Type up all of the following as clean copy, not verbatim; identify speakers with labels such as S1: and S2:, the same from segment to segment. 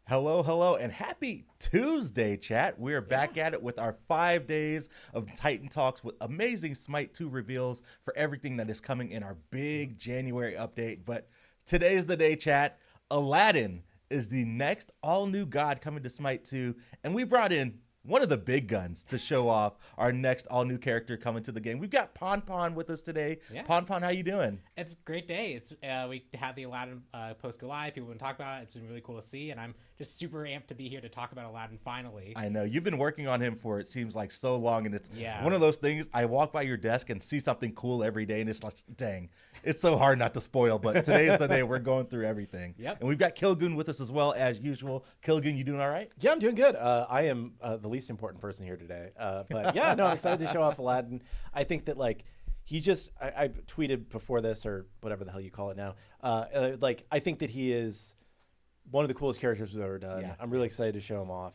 S1: Hello, hello, and happy Tuesday, chat. We are back at it with our 5 days of Titan Talks with amazing Smite 2 reveals for everything that is coming in our big January update. But today is the day, chat. Aladdin is the next all-new god coming to Smite 2, and we brought in one of the big guns to show off our next all-new character coming to the game. We've got PonPon with us today.
S2: Yeah.
S1: PonPon, how you doing?
S2: It's a great day. It's we had the Aladdin post go live. People have been talking about it. It's been really cool to see, and I'm just super amped to be here to talk about Aladdin finally.
S1: I know you've been working on him for it seems like so long, and it's
S2: Yeah.
S1: one of those things. I walk by your desk and see something cool every day, and it's like, dang, it's so hard not to spoil. But today is the day we're going through everything.
S2: Yep.
S1: And we've got Killgoon with us as well as usual. Killgoon, you doing all right?
S3: Yeah, I'm doing good. I am the least important person here today. But yeah, no, I'm excited to show off Aladdin. I think that I tweeted before this or whatever the hell you call it now. I think that he is one of the coolest characters we've ever done.
S1: Yeah.
S3: I'm really excited to show him off.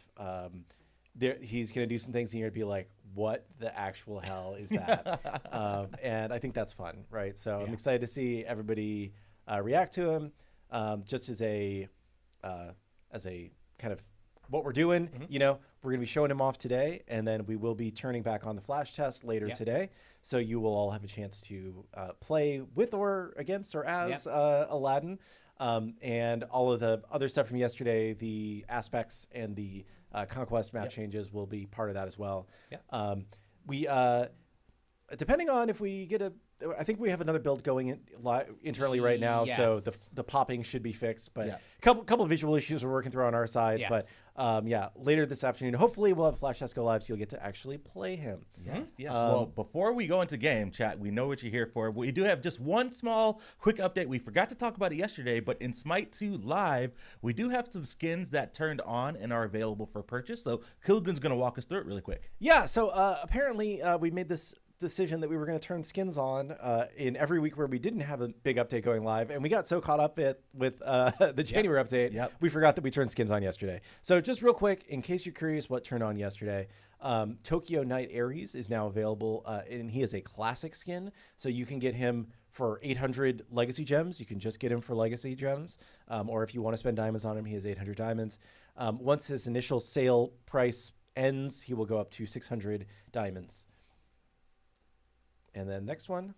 S3: He's going to do some things in here to be like, what the actual hell is that? And I think that's fun, right? So I'm excited to see everybody react to him just as a kind of what we're doing. You know, we're going to be showing him off today, and then we will be turning back on the flash test later today. So you will all have a chance to play with or against or as Aladdin. And all of the other stuff from yesterday, the aspects and the conquest map changes will be part of that as well. We depending on if we get I think we have another build going internally right now, so the popping should be fixed. But a couple of visual issues we're working through on our side. But later this afternoon, hopefully we'll have Flash Test go live, so you'll get to actually play him.
S1: Yes. Well, before we go into game, chat, we know what you're here for. We do have just one small quick update. We forgot to talk about it yesterday, but in Smite 2 Live, we do have some skins that turned on and are available for purchase. So Killgoon's going to walk us through it really quick.
S3: Yeah, so apparently we made this decision that we were going to turn skins on in every week where we didn't have a big update going live, and we got so caught up with the January update, we forgot that we turned skins on yesterday. So just real quick, in case you're curious what turned on yesterday, Tokyo Knight Ares is now available, and he is a classic skin, so you can get him for 800 legacy gems. You can just get him for legacy gems, or if you want to spend diamonds on him, he has 800 diamonds. Once his initial sale price ends, he will go up to 600 diamonds. And then next one,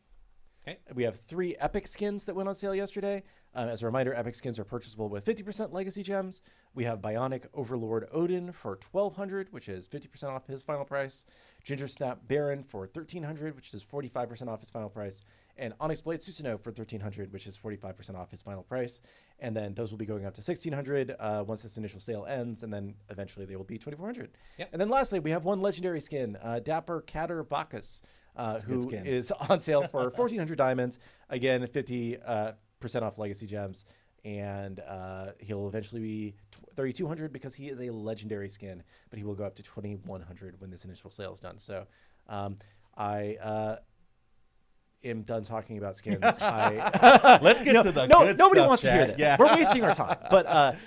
S3: we have 3 epic skins that went on sale yesterday. As a reminder, epic skins are purchasable with 50% legacy gems. We have Bionic Overlord Odin for 1,200, which is 50% off his final price. Ginger Snap Baron for 1,300, which is 45% off his final price. And Onyx Blade Susanoo for 1,300, which is 45% off his final price. And then those will be going up to 1,600 once this initial sale ends, and then eventually they will be 2,400. And then lastly, we have one legendary skin, Dapper Catter Bacchus, who is on sale for 1,400 diamonds. Again, 50% off legacy gems, and he'll eventually be 3,200 because he is a legendary skin, but he will go up to 2,100 when this initial sale is done. So I am done talking about skins.
S1: Let's get to the good
S3: nobody
S1: stuff,
S3: wants to hear this.
S1: Yeah.
S3: We're wasting our time. But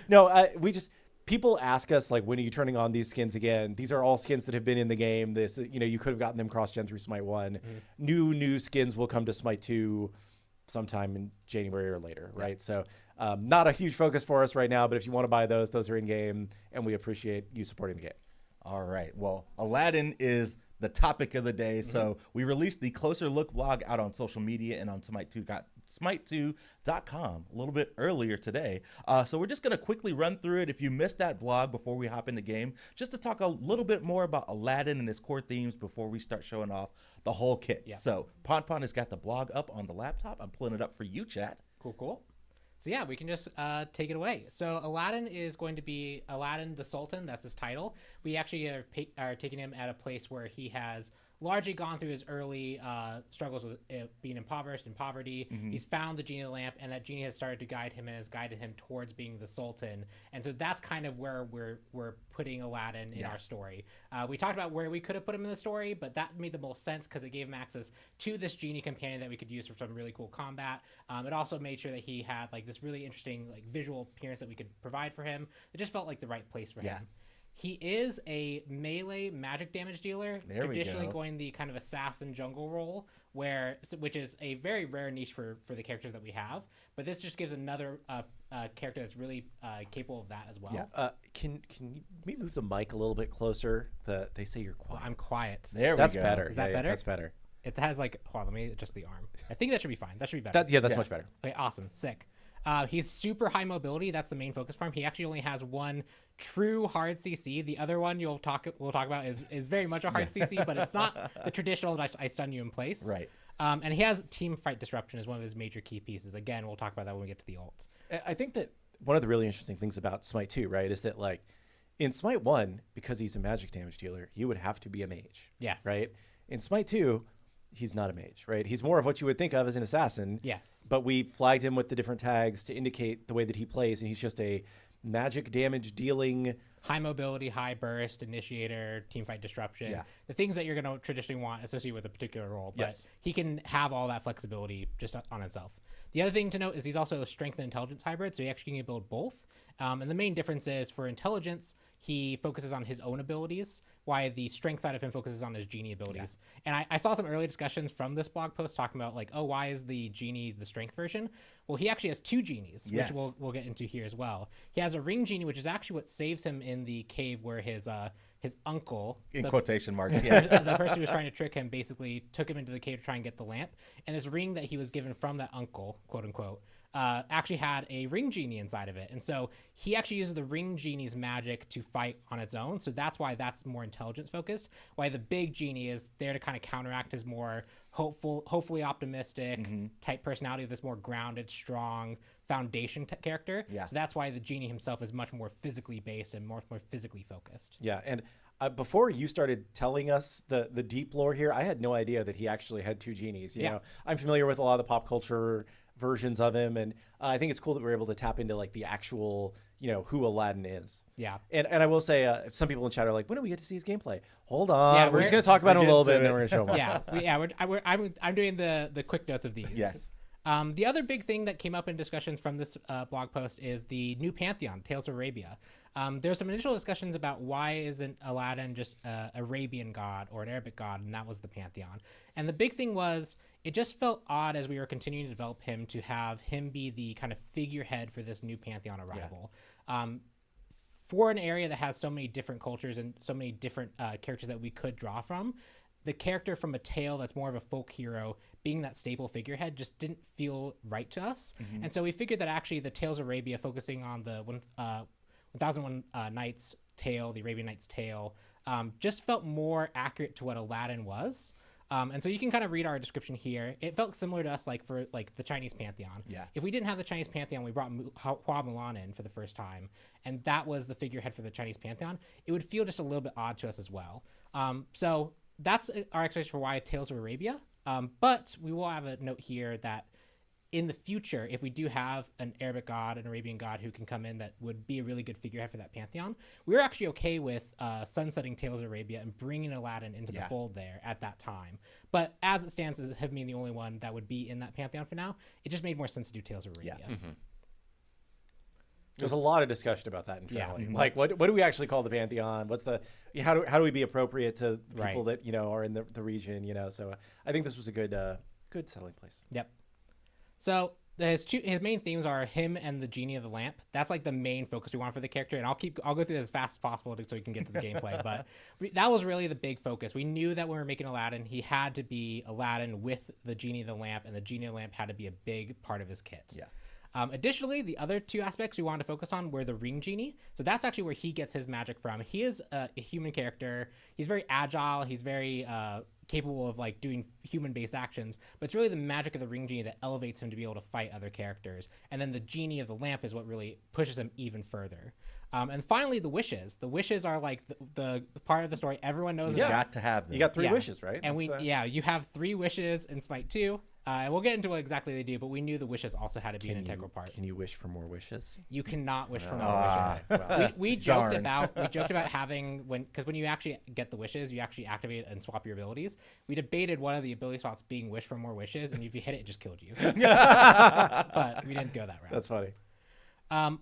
S3: we just. People ask us, like, when are you turning on these skins again? These are all skins that have been in the game. This, you could have gotten them cross-gen through Smite 1. New skins will come to Smite 2 sometime in January or later, right? So not a huge focus for us right now, but if you want to buy those are in-game, and we appreciate you supporting the game.
S1: All right. Well, Aladdin is the topic of the day. So we released the Closer Look blog out on social media and on Smite2.com a little bit earlier today. So we're just going to quickly run through it. If you missed that blog before we hop into game, just to talk a little bit more about Aladdin and his core themes before we start showing off the whole kit. So PonPon has got the blog up on the laptop. I'm pulling it up for you, chat.
S2: Cool. So yeah, we can just take it away. So Aladdin is going to be Aladdin the Sultan. That's his title. We actually are taking him at a place where he has largely gone through his early struggles with being impoverished and poverty. He's found the genie lamp, and that genie has started to guide him and has guided him towards being the Sultan. And so that's kind of where we're putting Aladdin in our story. We talked about where we could have put him in the story, but that made the most sense because it gave him access to this genie companion that we could use for some really cool combat. It also made sure that he had like this really interesting like visual appearance that we could provide for him. It just felt like the right place for him. He is a melee magic damage dealer,
S1: There we
S2: traditionally
S1: go.
S2: going the kind of assassin jungle role, which is a very rare niche for the characters that we have. But this just gives another character that's really capable of that as well.
S1: Yeah.
S3: Can you maybe move the mic a little bit closer? They say you're quiet.
S2: Well, I'm quiet.
S1: There
S3: That's
S1: we go.
S3: better.
S2: Is that better?
S3: That's better.
S2: It has like, hold on, let me adjust the arm. I think that should be fine. That should be better.
S3: That's much better.
S2: Okay, awesome, sick. He's super high mobility. That's the main focus for him. He actually only has one true hard CC. The other one we'll talk about is very much a hard CC, but it's not the traditional I stun you in place.
S1: Right.
S2: And he has team fight disruption as one of his major key pieces. Again, we'll talk about that when we get to the ult.
S3: I think that one of the really interesting things about Smite 2, right, is that like in Smite 1, because he's a magic damage dealer, he would have to be a mage.
S2: Yes.
S3: Right? In Smite 2, he's not a mage, right? He's more of what you would think of as an assassin.
S2: Yes.
S3: But we flagged him with the different tags to indicate the way that he plays, and he's just a magic damage dealing.
S2: High mobility, high burst, initiator, team fight disruption.
S1: Yeah.
S2: The things that you're going to traditionally want associated with a particular role. But
S3: Yes.
S2: he can have all that flexibility just on himself. The other thing to note is he's also a strength and intelligence hybrid, so he actually can build both. And the main difference is for intelligence, he focuses on his own abilities, while the strength side of him focuses on his genie abilities. Yeah. And I saw some early discussions from this blog post talking about like, oh, why is the genie the strength version? Well, he actually has two genies,
S1: Yes.
S2: which we'll get into here as well. He has a ring genie, which is actually what saves him in the cave where his uncle,
S1: In quotation marks, yeah.
S2: the person who was trying to trick him, basically took him into the cave to try and get the lamp. And this ring that he was given from that uncle, quote unquote, actually had a ring genie inside of it. And so he actually uses the ring genie's magic to fight on its own. So that's why that's more intelligence focused. Why the big genie is there to kind of counteract his more hopefully optimistic type personality of this more grounded, strong foundation character.
S1: Yeah.
S2: So that's why the genie himself is much more physically based and much more physically focused.
S3: Yeah, and before you started telling us the deep lore here, I had no idea that he actually had two genies. You know, I'm familiar with a lot of the pop culture versions of him, and I think it's cool that we're able to tap into like the actual, who Aladdin is.
S2: Yeah.
S3: And I will say, some people in chat are like, when do we get to see his gameplay? Hold on,
S2: Yeah,
S3: we're just going to talk about him a little bit, and then we're going to show him.
S2: I'm doing the quick notes of these.
S1: Yes.
S2: The other big thing that came up in discussions from this blog post is the new Pantheon, Tales of Arabia. There's some initial discussions about why isn't Aladdin just an Arabian god or an Arabic god, and that was the Pantheon. And the big thing was it just felt odd as we were continuing to develop him to have him be the kind of figurehead for this new Pantheon arrival. Yeah. For an area that has so many different cultures and so many different characters that we could draw from, the character from a tale that's more of a folk hero being that staple figurehead just didn't feel right to us. And so we figured that actually the Tales of Arabia, focusing on the 1001 Nights tale, the Arabian Nights tale, just felt more accurate to what Aladdin was. And so you can kind of read our description here. It felt similar to us for the Chinese Pantheon.
S1: Yeah.
S2: If we didn't have the Chinese Pantheon, we brought Hua Mulan in for the first time, and that was the figurehead for the Chinese Pantheon, it would feel just a little bit odd to us as well. So that's our explanation for why Tales of Arabia. But we will have a note here that in the future, if we do have an Arabic god, an Arabian god who can come in that would be a really good figurehead for that Pantheon, we were actually okay with sunsetting Tales of Arabia and bringing Aladdin into the fold there at that time. But as it stands, as him being the only one that would be in that Pantheon for now, it just made more sense to do Tales of Arabia.
S1: Yeah.
S3: There's a lot of discussion about that internally. Like, what do we actually call the Pantheon? What's the how do we be appropriate to people that are in the region? So I think this was a good settling place.
S2: Yep. So his main themes are him and the genie of the lamp. That's like the main focus we want for the character, and I'll go through this as fast as possible so we can get to the gameplay. But that was really the big focus. We knew that when we were making Aladdin, he had to be Aladdin with the genie of the lamp, and the genie of the lamp had to be a big part of his kit.
S1: Yeah.
S2: Additionally, the other two aspects we wanted to focus on were the ring genie. So that's actually where he gets his magic from. He is a human character. He's very agile. He's very capable of doing human-based actions. But it's really the magic of the ring genie that elevates him to be able to fight other characters. And then the genie of the lamp is what really pushes him even further. And finally, the wishes. The wishes are the part of the story everyone knows
S1: You
S2: about.
S1: got to have them.
S3: You got three wishes, right?
S2: And you have 3 wishes in Smite 2. And we'll get into what exactly they do, but we knew the wishes also had to be an integral part.
S3: Can you wish for more wishes?
S2: You cannot wish for more wishes. We joked about having because when you actually get the wishes, you actually activate and swap your abilities. We debated one of the ability swaps being wish for more wishes, and if you hit it, it just killed you. But we didn't go that route.
S3: That's funny.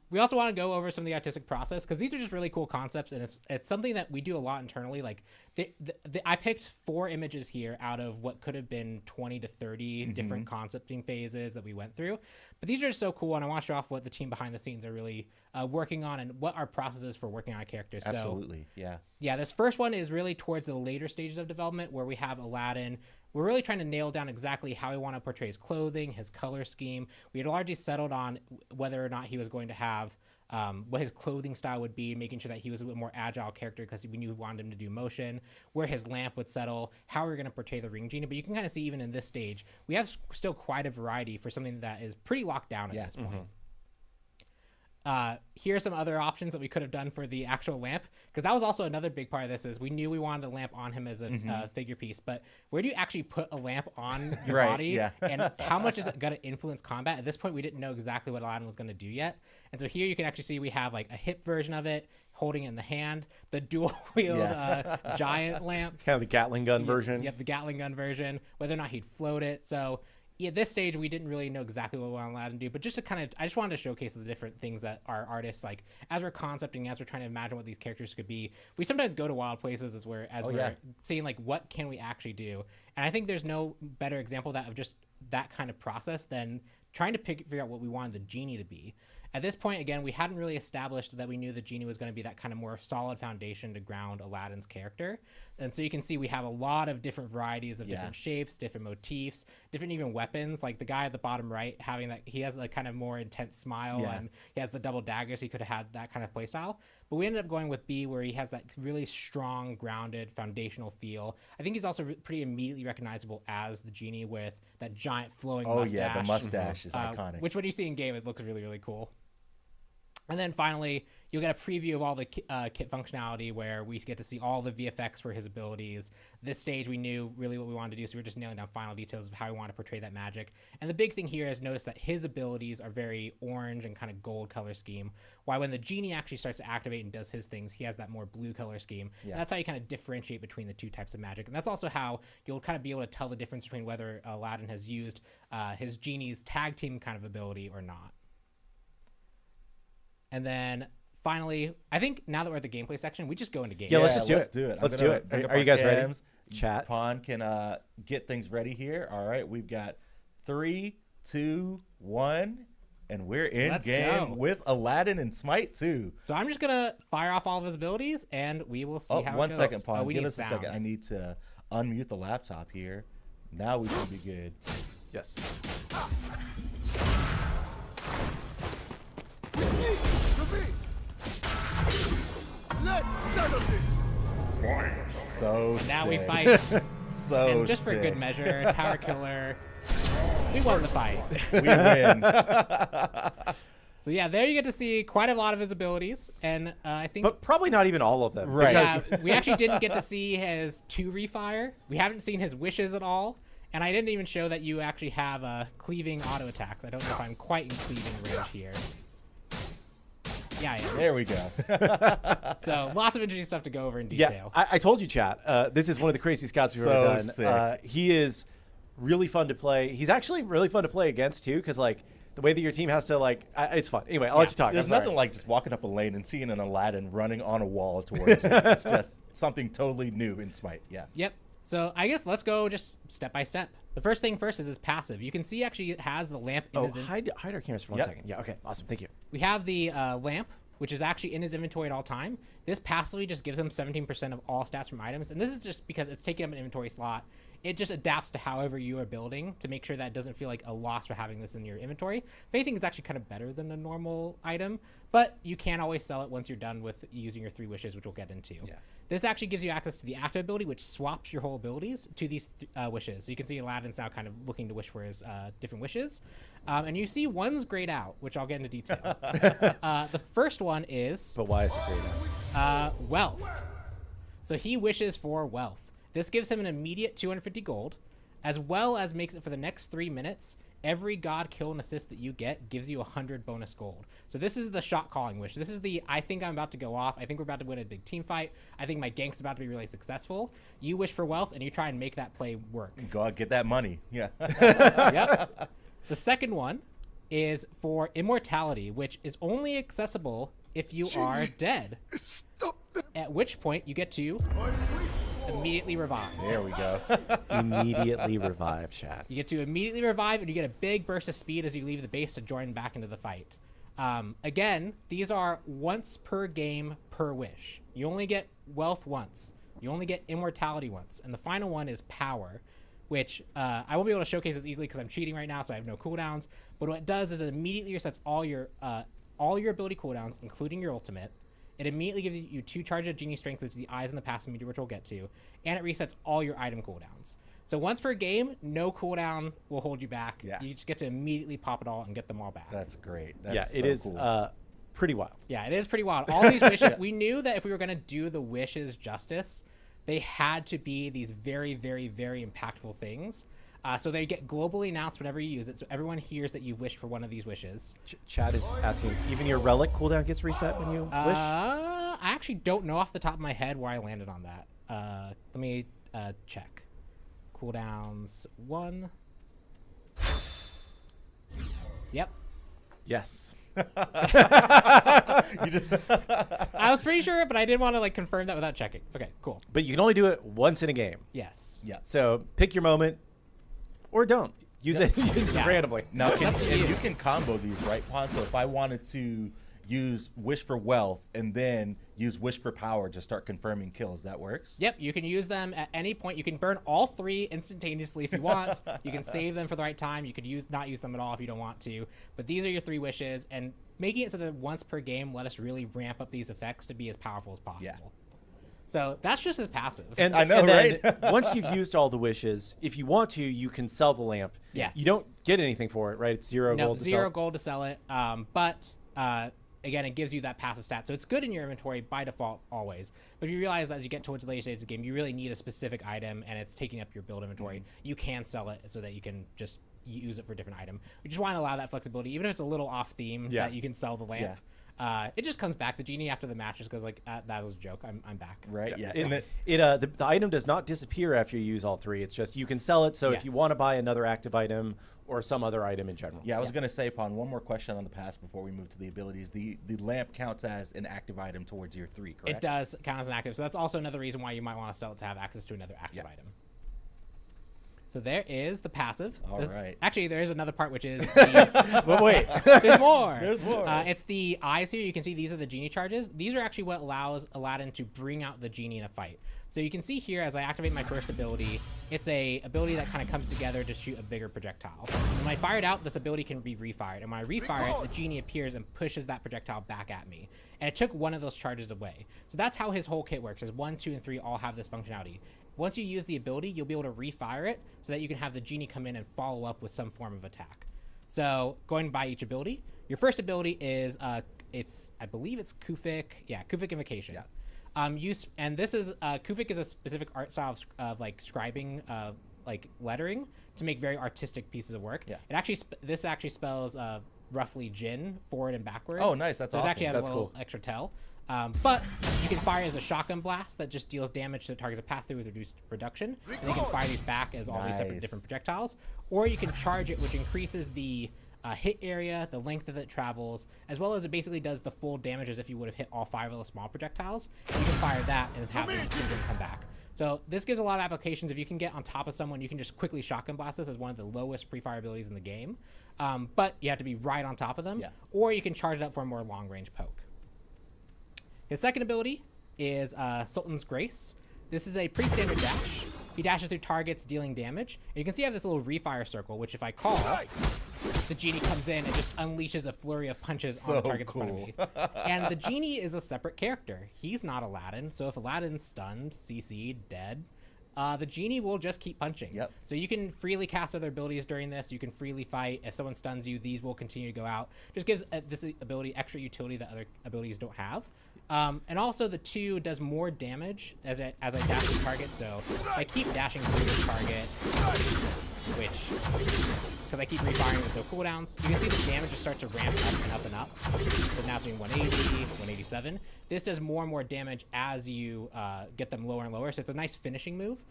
S2: We also want to go over some of the artistic process because these are just really cool concepts, and it's something that we do a lot internally. Like, I picked 4 images here out of what could have been 20 to 30 different concepting phases that we went through. But these are just so cool, and I want to show off what the team behind the scenes are really working on and what our process is for working on a character.
S1: Absolutely, yeah.
S2: Yeah, this first one is really towards the later stages of development where we have Aladdin. We're really trying to nail down exactly how we want to portray his clothing, his color scheme. We had largely settled on whether or not he was going to have what his clothing style would be, making sure that he was a bit more agile character because we knew we wanted him to do motion, where his lamp would settle, how we're going to portray the ring genie. But you can kind of see even in this stage, we have still quite a variety for something that is pretty locked down at this point. Here are some other options that we could have done for the actual lamp, because that was also another big part of this. Is we knew we wanted a lamp on him as a figure piece, but where do you actually put a lamp on your body, and how much is it going to influence combat? At this point, we didn't know exactly what Aladdin was going to do yet, and so here you can actually see we have like a hip version of it, holding it in the hand, the dual wield giant lamp,
S3: Kind of the Gatling gun version.
S2: Yep, the Gatling gun version. Whether or not he'd float it, so. Yeah, at this stage, we didn't really know exactly what we wanted Aladdin to do, but just to I just wanted to showcase the different things that our artists, like, as we're concepting, as we're trying to imagine what these characters could be, we sometimes go to wild places as we're seeing, like, what can we actually do? And I think there's no better example of just that kind of process than trying to figure out what we wanted the genie to be. At this point, again, we hadn't really established that we knew the genie was going to be that kind of more solid foundation to ground Aladdin's character. And so you can see we have a lot of different varieties of different shapes, different motifs, different even weapons. Like the guy at the bottom right, having that, he has like kind of more intense smile and he has the double daggers. He could have had that kind of play style. But we ended up going with B, where he has that really strong, grounded, foundational feel. I think he's also pretty immediately recognizable as the genie with that giant flowing mustache.
S1: Oh, yeah, the mustache is iconic.
S2: Which when you see in game, it looks really, really cool. And then finally, you'll get a preview of all the kit functionality where we get to see all the VFX for his abilities. This stage, we knew really what we wanted to do, so we're just nailing down final details of how we want to portray that magic. And the big thing here is notice that his abilities are very orange and kind of gold color scheme, while when the genie actually starts to activate and does his things, he has that more blue color scheme. Yeah. And that's how you kind of differentiate between the two types of magic. And that's also how you'll kind of be able to tell the difference between whether Aladdin has used his genie's tag team kind of ability or not. And then finally, I think now that we're at the gameplay section, we just go into game.
S3: Yeah, let's just do
S1: it.
S3: Let's do it. Are you guys ready? Chat.
S1: Pon can get things ready here. All right, we've got 3, 2, 1, and we're in game with Aladdin and Smite 2.
S2: So I'm just gonna fire off all of his abilities, and we will see how it goes.
S1: 1 second, Pon. Give us a second. I need to unmute the laptop here. Now we should be good.
S3: Yes.
S4: Let's settle this.
S1: So
S2: and now we fight.
S1: So
S2: and just for good measure, Tower Killer. We won the fight.
S1: We win.
S2: So yeah, there you get to see quite a lot of his abilities, and I think,
S3: but probably not even all of them.
S1: Right.
S2: Yeah, we actually didn't get to see his 2 refire. We haven't seen his wishes at all, and I didn't even show that you actually have cleaving auto attacks. I don't know if I'm quite in cleaving range here. Yeah,
S1: there we go.
S2: So lots of interesting stuff to go over in detail.
S3: Yeah, I told you, chat. This is one of the craziest scouts we've ever done.
S1: Sick.
S3: He is really fun to play. He's actually really fun to play against too, because like the way that your team has to like, it's fun. Anyway, I'll let you talk.
S1: There's nothing like just walking up a lane and seeing an Aladdin running on a wall towards you. It's just something totally new in Smite. Yeah.
S2: Yep. So I guess let's go just step by step. The first thing first is his passive. You can see actually it has the lamp in his
S3: hide our cameras for 1 second. Yeah, okay, awesome, thank you.
S2: We have the lamp, which is actually in his inventory at all time. This passively just gives him 17% of all stats from items, and this is just because it's taking up an inventory slot. It just adapts to however you are building to make sure that it doesn't feel like a loss for having this in your inventory. If anything, it's actually kind of better than a normal item, but you can always sell it once you're done with using your 3 wishes, which we'll get into. Yeah. This actually gives you access to the active ability, which swaps your whole abilities to these wishes. So you can see Aladdin's now kind of looking to wish for his different wishes. And you see one's grayed out, which I'll get into detail. The first one is...
S3: But why is it grayed out?
S2: Wealth. So he wishes for wealth. This gives him an immediate 250 gold, as well as makes it for the next 3 minutes. Every god kill and assist that you get gives you 100 bonus gold. So this is the shot calling wish. This is the, I think I'm about to go off. I think we're about to win a big team fight. I think my gank's about to be really successful. You wish for wealth and you try and make that play work.
S1: Go out, get that money. Yeah.
S2: Yep. The second one is for immortality, which is only accessible if you are dead.
S4: Stop the...
S2: At which point you get to immediately revive.
S1: There we go.
S3: Immediately revive, chat.
S2: You get to immediately revive, and you get a big burst of speed as you leave the base to join back into the fight. Again, these are once per game per wish. You only get wealth once. You only get immortality once. And the final one is power, which I won't be able to showcase as easily because I'm cheating right now, so I have no cooldowns. But what it does is it immediately resets all your ability cooldowns, including your ultimate. It immediately gives you 2 charges of Genie Strength, which the eyes and the passive meter, which we'll get to. And it resets all your item cooldowns. So once per game, no cooldown will hold you back.
S1: Yeah.
S2: You just get to immediately pop it all and get them all back.
S1: That's great. That's
S3: Yeah, it is
S1: cool.
S3: pretty wild.
S2: Yeah, it is pretty wild. All these wishes, we knew that if we were going to do the wishes justice, they had to be these very, very, very impactful things. So they get globally announced whenever you use it, so everyone hears that you've wished for one of these wishes.
S3: Chad is asking, even your relic cooldown gets reset when you wish?
S2: I actually don't know off the top of my head where I landed on that. Let me check. Cooldowns 1. Yep.
S3: Yes.
S2: I was pretty sure, but I didn't want to like confirm that without checking. Okay, cool.
S3: But you can only do it once in a game.
S2: Yes.
S1: Yeah.
S3: So pick your moment or don't. Use it
S2: Yeah.
S3: randomly.
S1: Now,
S2: Up to
S1: and
S2: you.
S1: you can combo these, right, Pon? So if I wanted to use Wish for Wealth and then use Wish for Power to start confirming kills, that works?
S2: Yep, you can use them at any point. You can burn all 3 instantaneously if you want. You can save them for the right time. You could not use them at all if you don't want to. But these are your 3 wishes, and making it so that once per game let us really ramp up these effects to be as powerful as possible.
S1: Yeah.
S2: So that's just as passive.
S3: And
S1: I know,
S3: and then
S1: right?
S3: once you've used all the wishes, if you want to, you can sell the lamp.
S2: Yes.
S3: You don't get anything for it, right? It's 0
S2: no,
S3: gold to
S2: 0
S3: sell.
S2: gold to sell it. But again, it gives you that passive stat. So it's good in your inventory by default always. But if you realize that as you get towards the later stages of the game, you really need a specific item and it's taking up your build inventory, you can sell it so that you can just use it for a different item. We just want to allow that flexibility, even if it's a little off theme,
S3: Yeah.
S2: that you can sell the lamp. It just comes back. The genie after the match just goes like, that was a joke. I'm back.
S1: Right, yeah.
S3: It,
S1: And the-
S3: the item does not disappear after you use all 3. It's just you can sell it. So if you
S2: Yes.
S3: want to buy another active item or some other item in general.
S1: Yeah, I was going to say, Pon, one more question on the pass before we move to the abilities. The lamp counts as an active item towards your 3, correct?
S2: It does count as an active. So that's also another reason why you might want to sell it to have access to another active item. So there is the passive.
S1: All right.
S2: Actually, there is another part, which is these.
S3: But wait.
S2: There's more.
S1: There's more.
S2: It's the eyes here. You can see these are the genie charges. These are actually what allows Aladdin to bring out the genie in a fight. So you can see here as I activate my first ability, it's a ability that kind of comes together to shoot a bigger projectile. When I fire it out, this ability can be refired. And when I refire it, the genie appears and pushes that projectile back at me. And it took one of those charges away. So that's how his whole kit works, is 1, 2, and 3 all have this functionality. Once you use the ability, you'll be able to refire it so that you can have the genie come in and follow up with some form of attack. So going by each ability, your first ability is, I believe it's Kufik. Yeah, Kufik Invocation.
S1: Yeah.
S2: And this is, Kufik is a specific art style of like scribing, like lettering to make very artistic pieces of work.
S1: Yeah.
S2: It actually, this actually spells roughly Jin forward and backward.
S1: Oh, nice. That's
S2: so
S1: awesome.
S2: It actually has
S3: That's
S2: a little
S3: cool.
S2: extra tell. But you can fire as a shotgun blast that just deals damage to targets that pass through with reduced reduction. And you can fire these back as all these separate
S1: Nice.
S2: different projectiles. Or you can charge it, which increases the hit area, the length that it travels, as well as it basically does the full damage as if you would have hit all 5 of the small projectiles. You can fire that and have it come back. So this gives a lot of applications. If you can get on top of someone, you can just quickly shotgun blast this as one of the lowest pre-fire abilities in the game. But you have to be right on top of them.
S1: Yeah.
S2: Or you can charge it up for a more long-range poke. His second ability is Sultan's Grace. This is a pretty standard dash. He dashes through targets, dealing damage. And you can see I have this little refire circle, which if I call, the genie comes in and just unleashes a flurry of punches on the
S1: So
S2: target in front of me. And the genie is a separate character. He's not Aladdin, so if Aladdin's stunned, CC'd, dead, the genie will just keep punching.
S1: Yep.
S2: So you can freely cast other abilities during this. You can freely fight. If someone stuns you, these will continue to go out. Just gives this ability extra utility that other abilities don't have. And also the 2 does more damage as I dash the target. So I keep dashing through the target, because I keep refiring with no cooldowns. You can see the damage just starts to ramp up and up and up. So now it's doing 180, 187. This does more and more damage as you get them lower and lower. So it's a nice finishing move.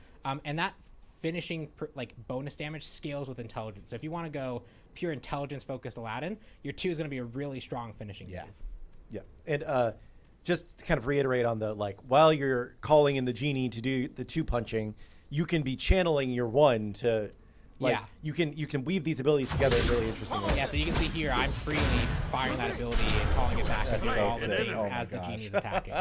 S2: And that finishing like bonus damage scales with intelligence. So if you want to go pure intelligence focused Aladdin, your 2 is going to be a really strong finishing move.
S3: Yeah, and just to kind of reiterate on the like, while you're calling in the genie to do the 2 punching, you can be channeling your 1 to. Like, you can weave these abilities together in really interesting ways.
S2: Yeah, so you can see here, I'm freely firing that ability and calling it back and doing all the things as the genie's attacking.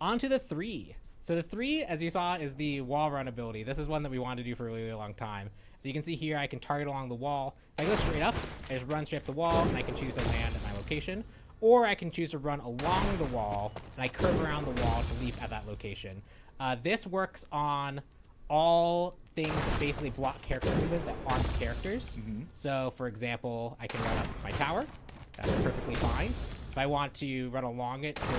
S2: On to the 3. So the 3, as you saw, is the wall run ability. This is one that we wanted to do for a really, really long time. So you can see here, I can target along the wall. If I go straight up, I just run straight up the wall, and I can choose to land at my location. Or I can choose to run along the wall, and I curve around the wall to leap at that location. This works on all things that basically block character movement that aren't characters. So, for example, I can run up my tower. That's perfectly fine. If I want to run along it to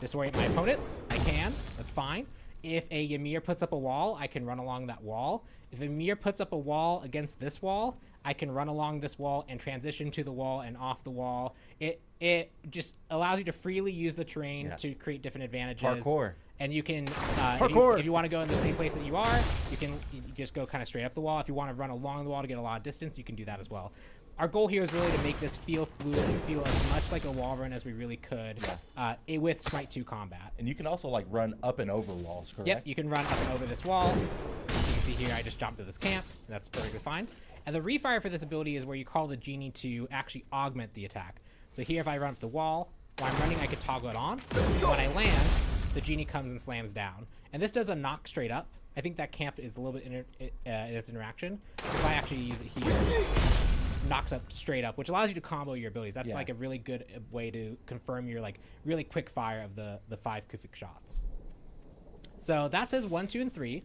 S2: disorient my opponents, I can. That's fine. If a Ymir puts up a wall, I can run along that wall. If Ymir puts up a wall against this wall, I can run along this wall and transition to the wall and off the wall. It just allows you to freely use the terrain to create different advantages.
S1: Parkour.
S2: And you can, if you want to go in the same place that you are, you just go kind of straight up the wall. If you want to run along the wall to get a lot of distance, you can do that as well. Our goal here is really to make this feel fluid and feel as much like a wall run as we really could with Smite 2 combat.
S1: And you can also like run up and over walls, correct?
S2: Yep, you can run up and over this wall. You can see here I just jumped to this camp, and that's perfectly fine. And the refire for this ability is where you call the genie to actually augment the attack. So here if I run up the wall, while I'm running I could toggle it on. And when I land, the genie comes and slams down. And this does a knock straight up. I think that camp is a little bit in its interaction. If I actually use it here, knocks up straight up, which allows you to combo your abilities. That's like a really good way to confirm your like really quick fire of the 5 Kufik shots. So that says 1, 2, and 3.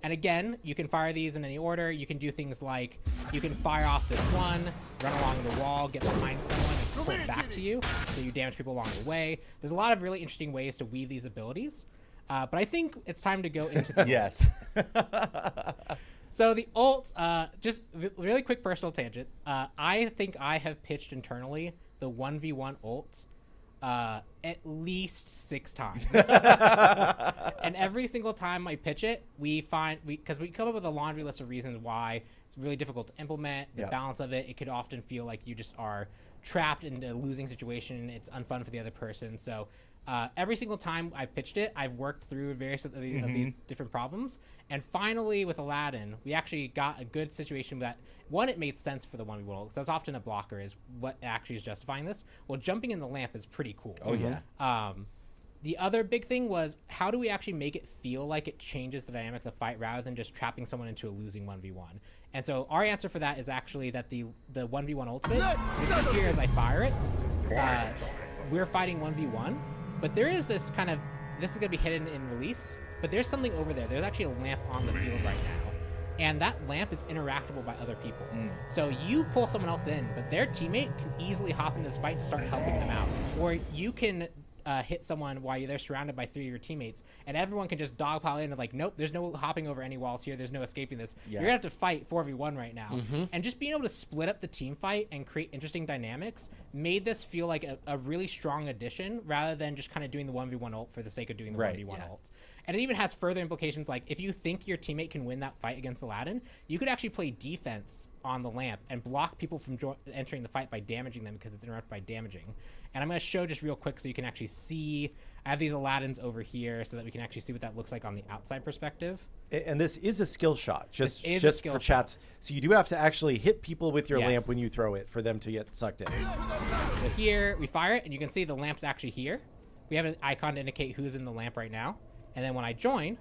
S2: And again, you can fire these in any order. You can do things like you can fire off this one, run along the wall, get behind someone, and pull it back to you, so you damage people along the way. There's a lot of really interesting ways to weave these abilities. But I think it's time to go into the
S1: Yes.
S2: So the ult, just really quick personal tangent. I think I have pitched internally the 1v1 ult at least 6 times. And every single time I pitch it, because we come up with a laundry list of reasons why it's really difficult to implement, the balance of it. It could often feel like you just are trapped in a losing situation. It's unfun for the other person. So every single time I've pitched it, I've worked through various of these different problems. And finally, with Aladdin, we actually got a good situation that, one, it made sense for the 1v1 because that's often a blocker is what actually is justifying this. Well, jumping in the lamp is pretty cool.
S1: Oh, yeah.
S2: The other big thing was, how do we actually make it feel like it changes the dynamic of the fight rather than just trapping someone into a losing 1v1? And so our answer for that is actually that the 1v1 ultimate, you see here as I fire it, we're fighting 1v1, but there is this kind of, this is going to be hidden in release, but there's something over there. There's actually a lamp on the field right now. And that lamp is interactable by other people. So you pull someone else in, but their teammate can easily hop into this fight to start helping them out. Or you can hit someone while they're surrounded by 3 of your teammates, and everyone can just dogpile in and like, nope, there's no hopping over any walls here. There's no escaping this. You're gonna have to fight 4v1 right now. And just being able to split up the team fight and create interesting dynamics made this feel like a really strong addition rather than just kind of doing the 1v1 ult for the sake of doing the 1v1 ult. And it even has further implications, like if you think your teammate can win that fight against Aladdin, you could actually play defense on the lamp and block people from entering the fight by damaging them because it's interrupted by damaging. And I'm going to show just real quick so you can actually see. I have these Aladdins over here so that we can actually see what that looks like on the outside perspective.
S3: And this is a skill shot, just for
S2: shot.
S3: chat. So you do have to actually hit people with your lamp when you throw it for them to get sucked in.
S2: So here, we fire it, and you can see the lamp's actually here. We have an icon to indicate who's in the lamp right now. And then when I join,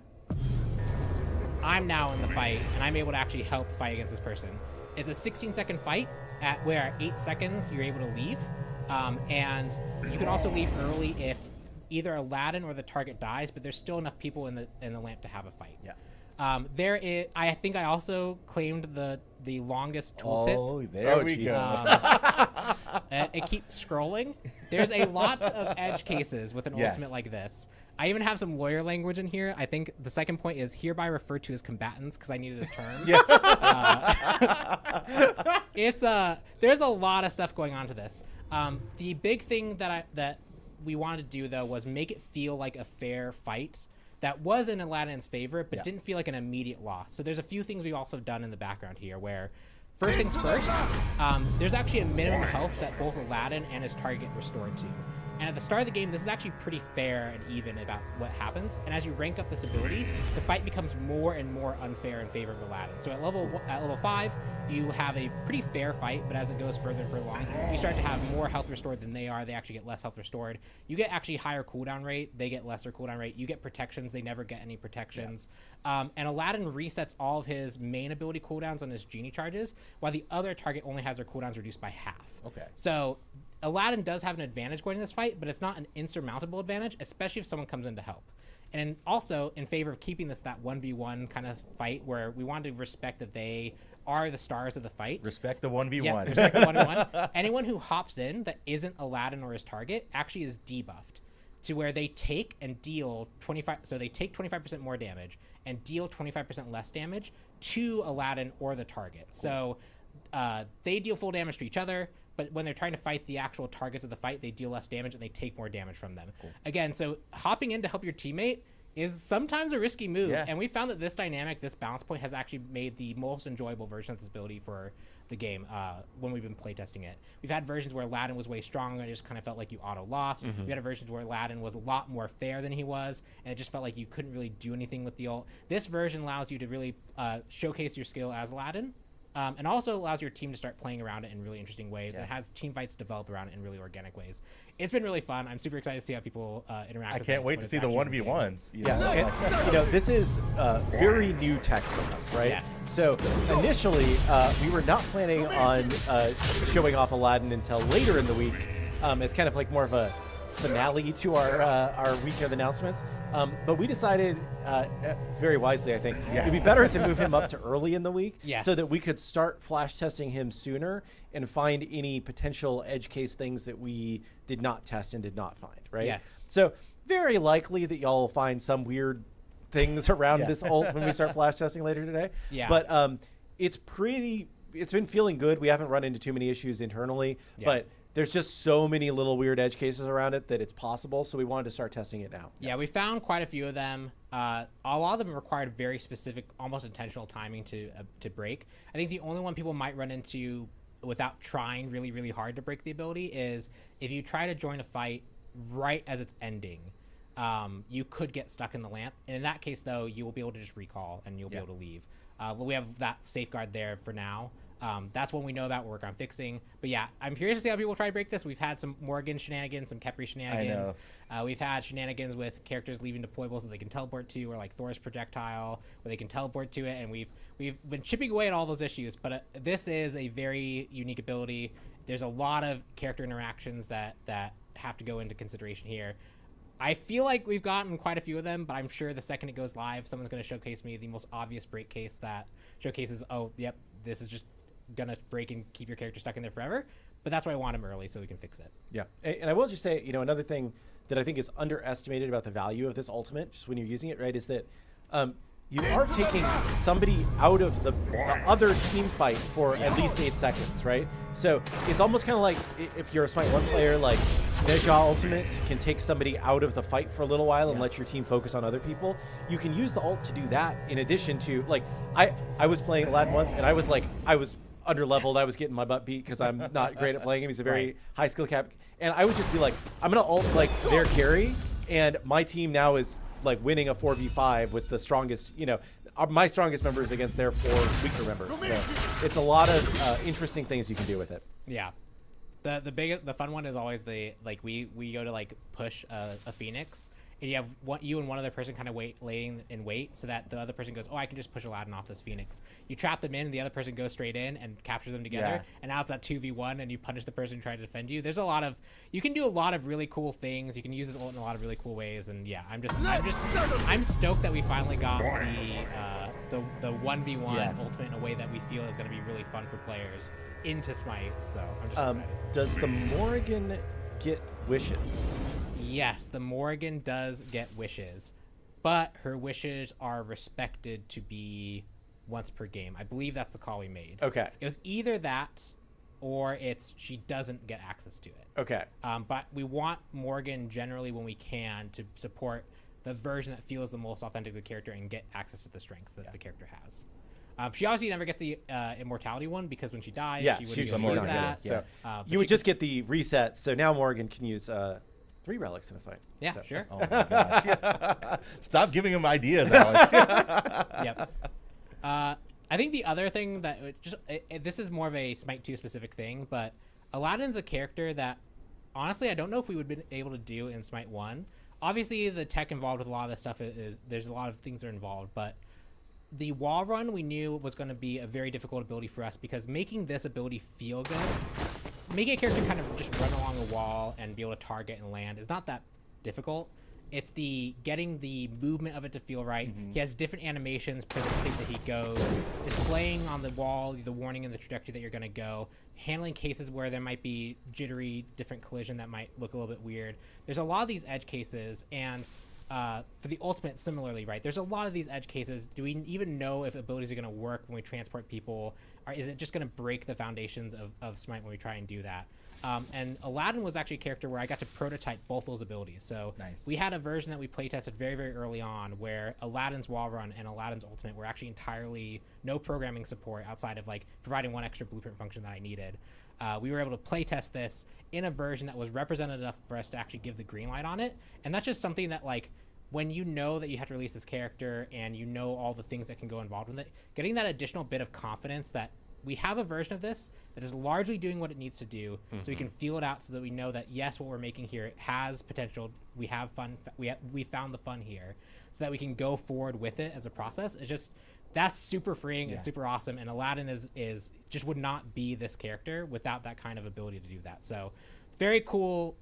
S2: I'm now in the fight, and I'm able to actually help fight against this person. It's a 16-second fight where at 8 seconds you're able to leave. And you can also leave early if either Aladdin or the target dies, but there's still enough people in the lamp to have a fight. I think I also claimed the longest tooltip.
S1: Oh, there we go.
S2: It keeps scrolling. There's a lot of edge cases with an ultimate like this. I even have some lawyer language in here. I think the second point is hereby referred to as combatants because I needed a term. There's a lot of stuff going on to this. The big thing that we wanted to do though was make it feel like a fair fight that was in Aladdin's favor, but didn't feel like an immediate loss. So there's a few things we've also done in the background here where, first things first, there's actually a minimum health that both Aladdin and his target get restored to. And at the start of the game, this is actually pretty fair and even about what happens. And as you rank up this ability, the fight becomes more and more unfair in favor of Aladdin. So at level 5, you have a pretty fair fight, but as it goes further and further along, you start to have more health restored than they are. They actually get less health restored. You get actually higher cooldown rate. They get lesser cooldown rate. You get protections. They never get any protections. And Aladdin resets all of his main ability cooldowns on his genie charges, while the other target only has their cooldowns reduced by half.
S1: Okay.
S2: So Aladdin does have an advantage going in this fight, but it's not an insurmountable advantage, especially if someone comes in to help. And also in favor of keeping this that 1v1 kind of fight where we want to respect that they are the stars of the fight.
S1: Respect the 1v1.
S2: Yeah, respect the 1v1. Anyone who hops in that isn't Aladdin or his target actually is debuffed to where they take and deal 25. So they take 25% more damage and deal 25% less damage to Aladdin or the target. Cool. So they deal full damage to each other, but when they're trying to fight the actual targets of the fight, they deal less damage and they take more damage from them. Cool. Again, so hopping in to help your teammate is sometimes a risky move. And we found that this dynamic, this balance point, has actually made the most enjoyable version of this ability for the game when we've been playtesting it. We've had versions where Aladdin was way stronger and it just kind of felt like you auto-lost. We had versions where Aladdin was a lot more fair than he was, and it just felt like you couldn't really do anything with the ult. This version allows you to really showcase your skill as Aladdin. And also allows your team to start playing around it in really interesting ways. And has team fights develop around it in really organic ways. It's been really fun. I'm super excited to see how people interact with it.
S1: I can't wait to see the 1v1s.
S3: This is very new tech for us, right?
S2: Yes.
S3: So initially, we were not planning on showing off Aladdin until later in the week as kind of like more of a finale to our week of announcements. But we decided, very wisely, I think, it'd be better to move him up to early in the week so that we could start flash testing him sooner and find any potential edge case things that we did not test and did not find, right?
S2: Yes.
S3: So very likely that y'all will find some weird things around this ult when we start flash testing later today.
S2: Yeah.
S3: But it's been feeling good. We haven't run into too many issues internally, but there's just so many little weird edge cases around it that it's possible. So we wanted to start testing it now.
S2: Yeah, we found quite a few of them. A lot of them required very specific, almost intentional timing to break. I think the only one people might run into without trying really, really hard to break the ability is if you try to join a fight right as it's ending, you could get stuck in the lamp. And in that case, though, you will be able to just recall and you'll be able to leave. But we have that safeguard there for now. That's one we know about, we're working on fixing. But yeah, I'm curious to see how people try to break this. We've had some Morgan shenanigans, some Khepri shenanigans. We've had shenanigans with characters leaving deployables that they can teleport to, or like Thor's projectile, where they can teleport to it. And we've been chipping away at all those issues. But this is a very unique ability. There's a lot of character interactions that have to go into consideration here. I feel like we've gotten quite a few of them, but I'm sure the second it goes live, someone's going to showcase me the most obvious break case that showcases, oh, yep, this is just gonna break and keep your character stuck in there forever. But that's why I want him early so we can fix it.
S3: Yeah, and I will just say, another thing that I think is underestimated about the value of this ultimate, just when you're using it, right, is that you are taking somebody out of the other team fight for at least 8 seconds, right? So it's almost kind of like if you're a Smite 1 player, like Neja ultimate can take somebody out of the fight for a little while and let your team focus on other people. You can use the ult to do that in addition to, like, I was playing Aladdin once and I was under-leveled. I was getting my butt beat because I'm not great at playing him. He's a very high skill cap. And I would just be like, I'm going to ult like their carry, and my team now is like winning a 4v5 with the strongest, my strongest members against their 4 weaker members. So it's a lot of interesting things you can do with it.
S2: Yeah. The fun one is always we go to like push a Phoenix, and you have you and one other person kind of laying in wait so that the other person goes, oh, I can just push Aladdin off this Phoenix. You trap them in, and the other person goes straight in and captures them together, and now it's that 2v1, and you punish the person trying to defend you. There's you can do a lot of really cool things. You can use this ult in a lot of really cool ways, and yeah, I'm stoked that we finally got the 1v1 ultimate in a way that we feel is going to be really fun for players into Smite. So I'm just excited.
S3: Does the Morrigan get wishes?
S2: Yes, the Morrigan does get wishes, but her wishes are respected to be once per game. I believe that's the call we made.
S3: Okay.
S2: It was either that or it's she doesn't get access to it.
S3: Okay.
S2: But we want Morgan generally when we can to support the version that feels the most authentic to the character and get access to the strengths that the character has. She obviously never gets the immortality one because when she dies, she wouldn't
S3: she's
S2: be able
S3: the
S2: to use
S3: Morgan.
S2: that.
S3: So
S2: But
S3: you would
S2: she
S3: just get the reset. So now Morgan can use 3 relics in a fight.
S2: Yeah,
S3: So-
S2: sure.
S1: Oh my gosh. Stop giving him ideas, Alex.
S2: Yep. I think the other thing that this is more of a Smite 2 specific thing, but Aladdin's a character that honestly I don't know if we would have been able to do in Smite 1. Obviously the tech involved with a lot of this stuff is there's a lot of things that are involved, but the wall run we knew was going to be a very difficult ability for us because making this ability feel good, making a character kind of just run along a wall and be able to target and land is not that difficult. It's the getting the movement of it to feel right. He has different animations per the state that he goes, displaying on the wall the warning and the trajectory that you're going to go, handling cases where there might be jittery, different collision that might look a little bit weird. There's a lot of these edge cases, and for the ultimate, similarly, right? There's a lot of these edge cases. Do we even know if abilities are going to work when we transport people? Or is it just going to break the foundations of Smite when we try and do that? And Aladdin was actually a character where I got to prototype both those abilities. So we had a version that we playtested very, very early on where Aladdin's wall run and Aladdin's ultimate were actually entirely no programming support outside of like providing one extra blueprint function that I needed. We were able to playtest this in a version that was representative enough for us to actually give the green light on it. And that's just something that like, when you know that you have to release this character and you know all the things that can go involved with it, getting that additional bit of confidence that we have a version of this that is largely doing what it needs to do, so we can feel it out so that we know that, yes, what we're making here has potential. We have fun. We found the fun here so that we can go forward with it as a process. It's just, that's super freeing and super awesome. And Aladdin is just would not be this character without that kind of ability to do that. So very cool,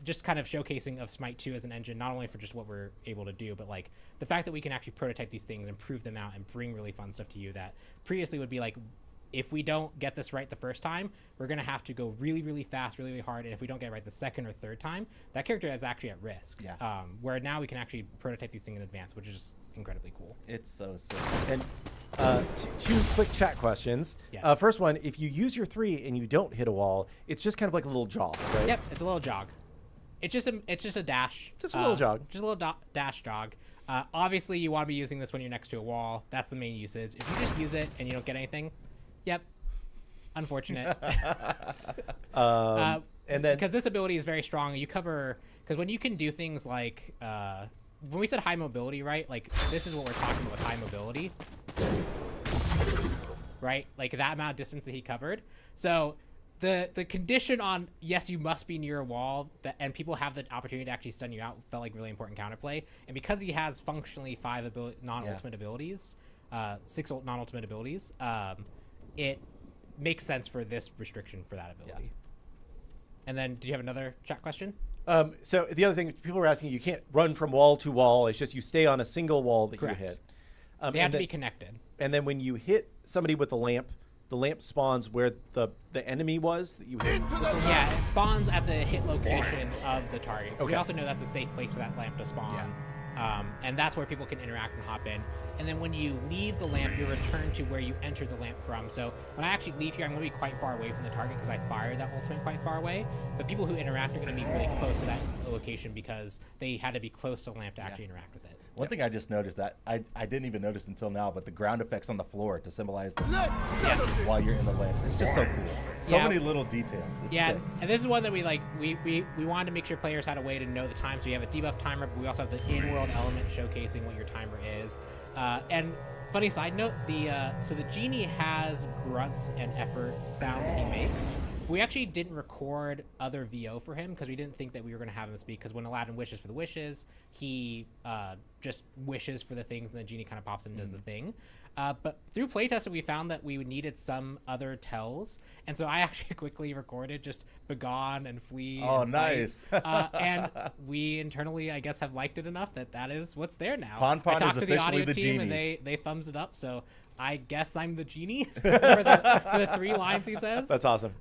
S2: just kind of showcasing of Smite 2 as an engine, not only for just what we're able to do, but like the fact that we can actually prototype these things and prove them out and bring really fun stuff to you that previously would be like, if we don't get this right the first time, we're going to have to go really, really fast, really, really hard. And if we don't get it right the second or third time, that character is actually at risk. Where now we can actually prototype these things in advance, which is just incredibly cool.
S1: It's so sick.
S3: And 2 quick chat questions.
S2: Yes.
S3: First one, if you use your 3 and you don't hit a wall, it's just kind of like a little jog, right?
S2: Yep, it's a little jog. It's just a dash.
S3: Just a little jog.
S2: Just a little dash jog. Obviously, you want to be using this when you're next to a wall. That's the main usage. If you just use it and you don't get anything, yep, unfortunate.
S3: And then
S2: because this ability is very strong, you cover, because when you can do things like when we said high mobility, right? Like this is what we're talking about with high mobility, right? Like that amount of distance that he covered. So the condition on, yes, you must be near a wall, and people have the opportunity to actually stun you out, felt like really important counterplay. And because he has functionally 5 non-ultimate abilities, 6 non-ultimate abilities, it makes sense for this restriction for that ability. And then, do you have another chat question?
S3: So the other thing, people were asking, you can't run from wall to wall. It's just you stay on a single wall that
S2: Correct.
S3: you hit.
S2: They have to be connected.
S3: And then when you hit somebody with the lamp spawns where the enemy was that you hit.
S2: Yeah, it spawns at the hit location of the target.
S3: Okay.
S2: We also know that's a safe place for that lamp to spawn. And that's where people can interact and hop in. And then when you leave the lamp, you return to where you entered the lamp from. So when I actually leave here, I'm going to be quite far away from the target because I fired that ultimate quite far away. But people who interact are going to be really close to that location because they had to be close to the lamp to actually interact with it.
S1: One thing I just noticed that I didn't even notice until now, but the ground effects on the floor to symbolize the while you're in the lamp. It's just so cool. So many little details. It's sick.
S2: And this is one that we like. We wanted to make sure players had a way to know the time. So you have a debuff timer, but we also have the in-world element showcasing what your timer is. And funny side note, so the genie has grunts and effort sounds that he makes. We actually didn't record other VO for him because we didn't think that we were going to have him speak, because when Aladdin wishes for the wishes, he just wishes for the things and the genie kind of pops in and does the thing. But through playtesting, we found that we needed some other tells. And so I actually quickly recorded just begone and flee.
S1: Oh,
S2: and
S1: nice.
S2: and we internally, I guess, have liked it enough that is what's there now.
S1: PonPon
S2: I talked
S1: is
S2: to the
S1: officially
S2: audio
S1: the
S2: team
S1: genie.
S2: and they thumbs it up. So I guess I'm the genie for the 3 lines he says.
S3: That's awesome.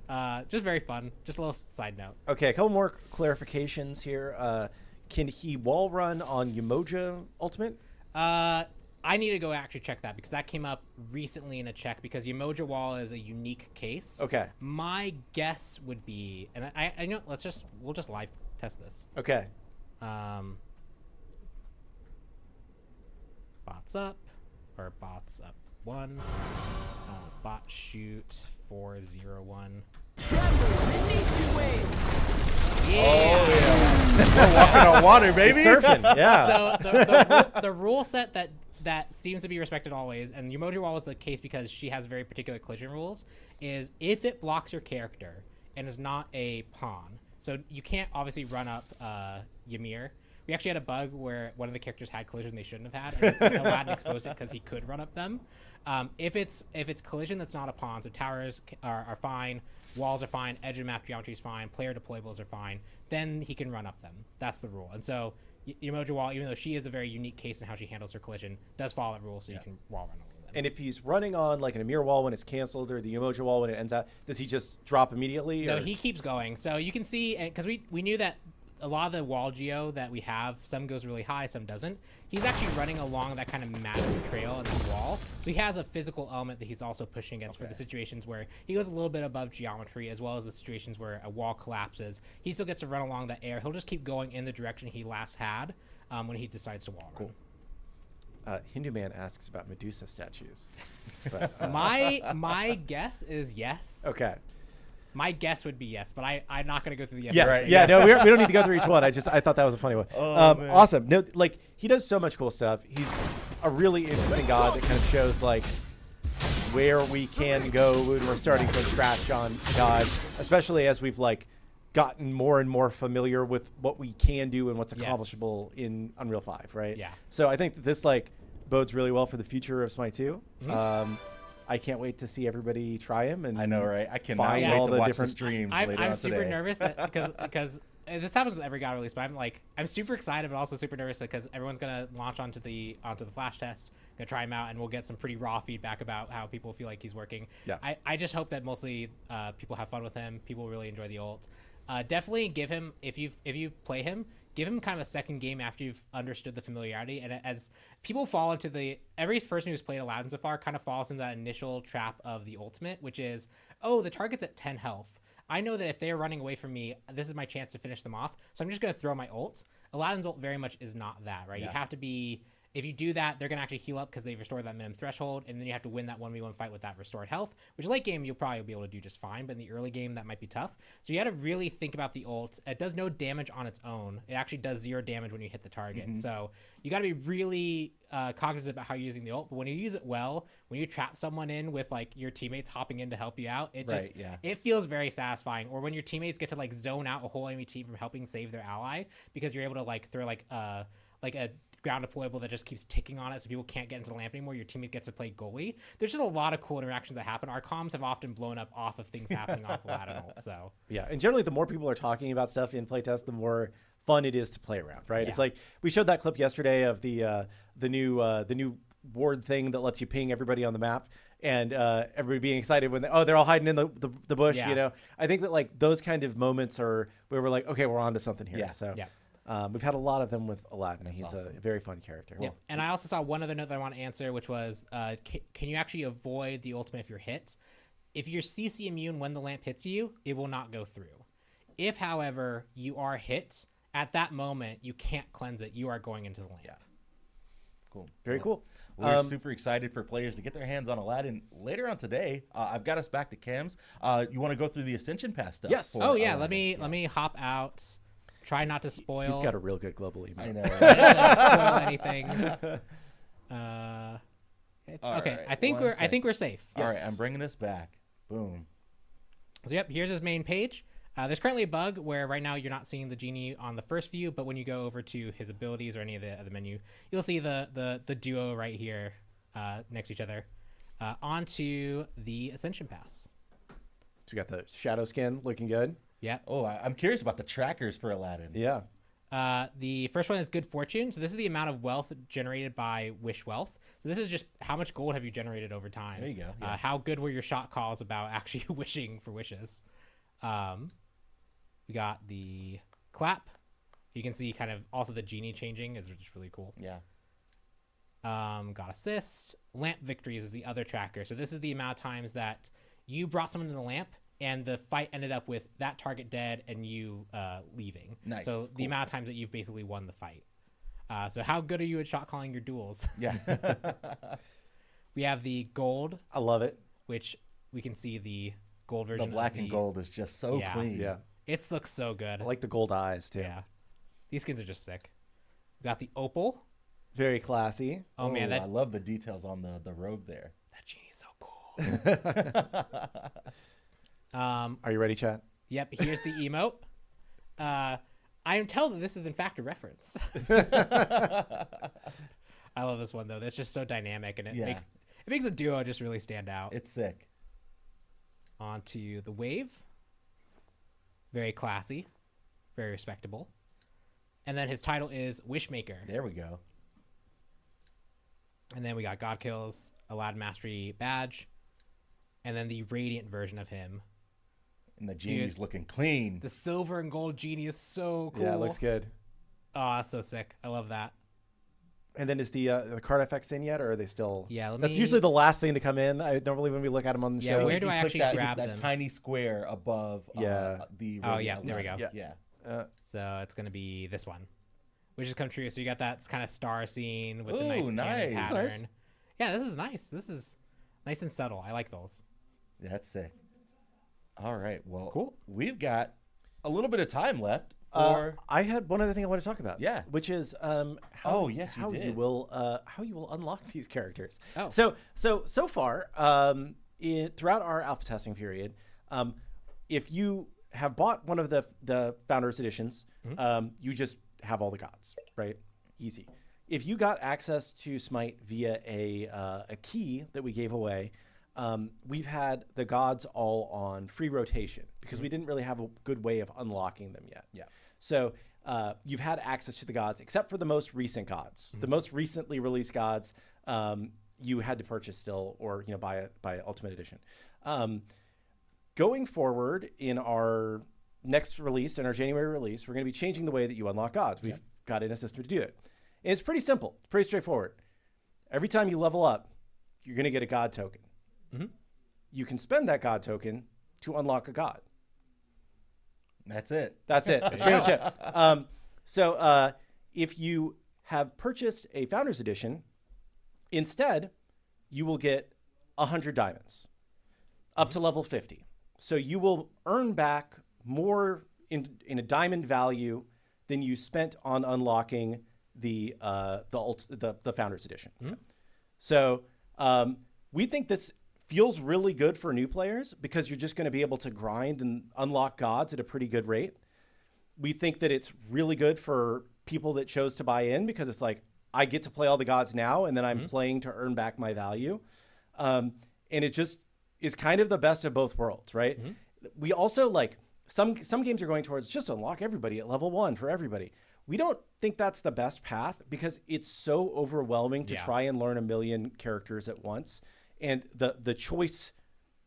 S2: Just very fun. Just a little side note.
S3: Okay, a couple more clarifications here. Can he wall run on Umoja ultimate?
S2: I need to go actually check that because that came up recently in a check because Umoja wall is a unique case.
S3: Okay.
S2: My guess would be, and I know, we'll just live test this.
S3: Okay.
S2: bots up, or bots up 1. Bot shoot 401.
S1: Oh, yeah. We're walking on water, baby.
S3: Surfing, yeah.
S2: So the rule set that seems to be respected always, and Yumoji Wall was the case because she has very particular collision rules, is if it blocks your character and is not a pawn. So you can't obviously run up Ymir. We actually had a bug where one of the characters had collision they shouldn't have had, and Aladdin exposed it because he could run up them. If it's collision that's not a pawn, so towers are fine, walls are fine, edge of map geometry is fine, player deployables are fine, then he can run up them. That's the rule. And so Yumoji Wall, even though she is a very unique case in how she handles her collision, does follow that rule, so you can wall run over them.
S3: And if he's running on like an Ymir wall when it's canceled, or the Yumoji wall when it ends out, does he just drop immediately?
S2: No,
S3: or?
S2: he keeps going. So you can see, because we knew that a lot of the wall geo that we have, some goes really high, some doesn't. He's actually running along that kind of massive trail in the wall. So he has a physical element that he's also pushing against for the situations where he goes a little bit above geometry, as well as the situations where a wall collapses. He still gets to run along that air. He'll just keep going in the direction he last had when he decides to wall run.
S3: Hindu Man asks about Medusa statues. But,
S2: My guess is yes.
S3: okay.
S2: My guess would be yes, but I'm not going to go through the yes.
S3: Yeah,
S1: Right,
S3: yeah. No, we don't need to go through each one. I thought that was a funny one.
S1: Oh, man.
S3: Awesome. No, like he does so much cool stuff. He's a really interesting god that kind of shows like where we can go when we're starting from scratch on God, especially as we've like gotten more and more familiar with what we can do and what's accomplishable in Unreal 5, right?
S2: Yeah.
S3: So I think that this like bodes really well for the future of SMITE 2. I can't wait to see everybody try him. And
S1: I know, right? I cannot
S3: find
S1: wait
S3: all
S1: to
S3: the
S1: watch the
S3: different
S1: streams
S2: I'm
S1: later on
S2: super
S1: today.
S2: nervous that because this happens with every God release, but I'm super excited, but also super nervous because everyone's gonna launch onto the flash test, gonna try him out, and we'll get some pretty raw feedback about how people feel like he's working.
S3: Yeah.
S2: I just hope that mostly people have fun with him. People really enjoy the ult. Definitely give him, if you play him, give him kind of a second game after you've understood the familiarity. And as people fall into every person who's played Aladdin so far kind of falls into that initial trap of the ultimate, which is, oh, the target's at 10 health. I know that if they're running away from me, this is my chance to finish them off. So I'm just going to throw my ult. Aladdin's ult very much is not that, right?
S1: Yeah.
S2: You have to be... If you do that, they're going to actually heal up because they've restored that minimum threshold, and then you have to win that 1v1 fight with that restored health, which late game you'll probably be able to do just fine, but in the early game that might be tough. So you got to really think about the ult. It does no damage on its own. It actually does 0 damage when you hit the target. So you got to be really cognizant about how you're using the ult, but when you use it well, when you trap someone in with like your teammates hopping in to help you out, it feels very satisfying. Or when your teammates get to like zone out a whole enemy team from helping save their ally because you're able to like throw like a ground deployable that just keeps ticking on it so people can't get into the lamp anymore. Your teammate gets to play goalie. There's just a lot of cool interactions that happen. Our comms have often blown up off of things happening off Aladdin ult. So
S3: yeah, and generally the more people are talking about stuff in playtest, the more fun it is to play around, right? It's like we showed that clip yesterday of the new ward thing that lets you ping everybody on the map, and everybody being excited when they're all hiding in the bush. You know, I think that like those kind of moments are where we're like, okay, we're on to something here. So we've had a lot of them with Aladdin. He's awesome. A very fun character.
S2: Yeah. And I also saw one other note that I want to answer, which was, can you actually avoid the ultimate if you're hit? If you're CC immune when the lamp hits you, it will not go through. If, however, you are hit, at that moment, you can't cleanse it. You are going into the lamp.
S1: Yeah. Cool.
S3: Very cool.
S1: We're super excited for players to get their hands on Aladdin later on today. I've got us back to cams. You want to go through the Ascension Pass stuff?
S3: Yes.
S2: Oh, yeah. Let me hop out. Try not to spoil.
S3: He's got a real good global email.
S1: I know.
S2: Spoil anything. Okay,
S1: right,
S2: I think we're safe.
S1: All right, I'm bringing us back. Boom.
S2: So yep, here's his main page. There's currently a bug where right now you're not seeing the genie on the first view, but when you go over to his abilities or any of the other menu, you'll see the duo right here next to each other. Onto the Ascension Pass.
S3: So we got the shadow skin looking good.
S2: Yeah.
S1: Oh, I'm curious about the trackers for Aladdin.
S3: Yeah.
S2: The first one is Good Fortune. So this is the amount of wealth generated by Wish Wealth. So this is just how much gold have you generated over time.
S1: There you go. Yeah.
S2: How good were your shot calls about actually wishing for wishes. We got the clap. You can see kind of also the genie changing is just really cool.
S1: Yeah.
S2: Got assists. Lamp victories is the other tracker. So this is the amount of times that you brought someone to the lamp and the fight ended up with that target dead and you leaving.
S1: Nice.
S2: So
S1: Cool.
S2: the amount of times that you've basically won the fight. So how good are you at shot calling your duels?
S1: Yeah.
S2: We have the gold,
S3: I love it.
S2: which we can see the gold
S1: The
S2: version.
S1: black
S2: of
S1: and
S2: the,
S1: gold is just so
S2: Yeah.
S1: clean.
S3: Yeah.
S2: It looks so good.
S3: I like the gold eyes too.
S2: Yeah. These skins are just sick. We got the opal.
S3: Very classy.
S2: Oh, man, that
S1: I love the details on the robe there.
S2: that genie's so cool.
S3: Are you ready, chat?
S2: Yep, here's the emote. I am told that this is in fact a reference. I love this one though. That's just so dynamic, and it
S1: Yeah.
S2: makes the duo just really stand out.
S1: It's sick.
S2: Onto the wave. Very classy, very respectable. And then his title is Wishmaker.
S1: There we go.
S2: And then we got God Kills, Aladdin Mastery badge, and then the radiant version of him.
S1: And the genie's looking clean.
S2: The silver and gold genie is so cool.
S3: Yeah, it looks good.
S2: Oh, that's so sick. I love that.
S3: And then is the card effects in yet, or are they still?
S2: Yeah,
S3: That's usually the last thing to come in. I normally when we look at them on the
S2: Yeah,
S3: show.
S2: where do I
S1: click
S2: actually
S1: that,
S2: grab
S1: that
S2: them?
S1: tiny square above
S3: Yeah.
S1: the
S2: Oh,
S1: radiant
S2: yeah, there we
S1: Aladdin.
S2: go.
S1: Yeah.
S2: So it's going to be this one, which is come true. So you got that kind of star scene with the
S1: Ooh,
S2: nice cannon
S1: nice.
S2: pattern.
S3: Nice.
S2: Yeah, this is nice. This is nice and subtle. I like those.
S1: That's sick. All right. Well,
S2: Cool.
S1: We've got a little bit of time left for.
S3: I had one other thing I want to talk about.
S1: Yeah.
S3: which is how,
S1: Oh, yes, you
S3: how
S1: did.
S3: you will unlock these characters.
S2: Oh.
S3: So far, throughout our alpha testing period, if you have bought one of the founders editions, you just have all the gods, right? Easy. If you got access to Smite via a key that we gave away, we've had the gods all on free rotation because we didn't really have a good way of unlocking them yet.
S1: Yeah.
S3: So you've had access to the gods, except for the most recent gods. The most recently released gods, you had to purchase still, or buy Ultimate Edition. Going forward in our next release, in our January release, we're going to be changing the way that you unlock gods. We've got in a system to do it. And it's pretty simple. It's pretty straightforward. Every time you level up, you're going to get a god token. You can spend that god token to unlock a god.
S1: That's it.
S3: That's it. That's pretty much it. So if you have purchased a Founders Edition, instead, you will get 100 diamonds up to level 50. So you will earn back more in a diamond value than you spent on unlocking the Founders Edition. So we think this feels really good for new players because you're just going to be able to grind and unlock gods at a pretty good rate. We think that it's really good for people that chose to buy in because it's like, I get to play all the gods now and then I'm playing to earn back my value. And it just is kind of the best of both worlds, right? We also some games are going towards just unlock everybody at level 1 for everybody. We don't think that's the best path because it's so overwhelming to try and learn a million characters at once. And the choice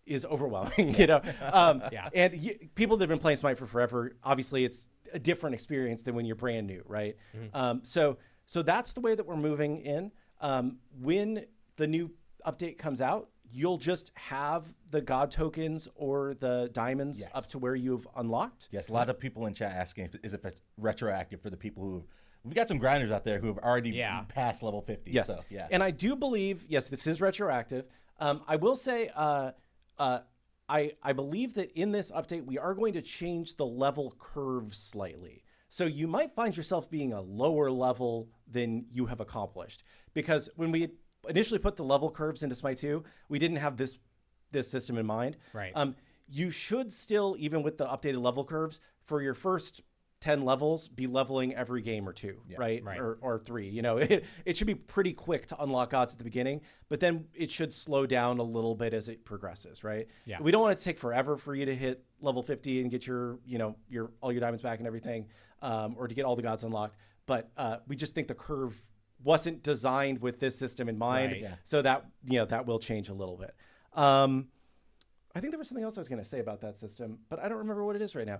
S3: is overwhelming, And people that have been playing Smite for forever, obviously it's a different experience than when you're brand new, right? So that's the way that we're moving in. When the new update comes out, you'll just have the god tokens or the diamonds up to where you've unlocked.
S1: Yes, a lot of people in chat asking if it's retroactive for the people who. We've got some grinders out there who have already passed level 50.
S3: Yes.
S1: So, yeah.
S3: And I do believe, yes, this is retroactive. I will say, I believe that in this update, we are going to change the level curve slightly. So you might find yourself being a lower level than you have accomplished. Because when we initially put the level curves into Smite 2, we didn't have this system in mind.
S2: Right.
S3: You should still, even with the updated level curves, for your first 10 levels, be leveling every game or two, right? Or 3. It should be pretty quick to unlock gods at the beginning, but then it should slow down a little bit as it progresses, right?
S2: Yeah.
S3: We don't want it to take forever for you to hit level 50 and get your all your diamonds back and everything, or to get all the gods unlocked. But we just think the curve wasn't designed with this system in mind, so that that will change a little bit. I think there was something else I was going to say about that system, but I don't remember what it is right now.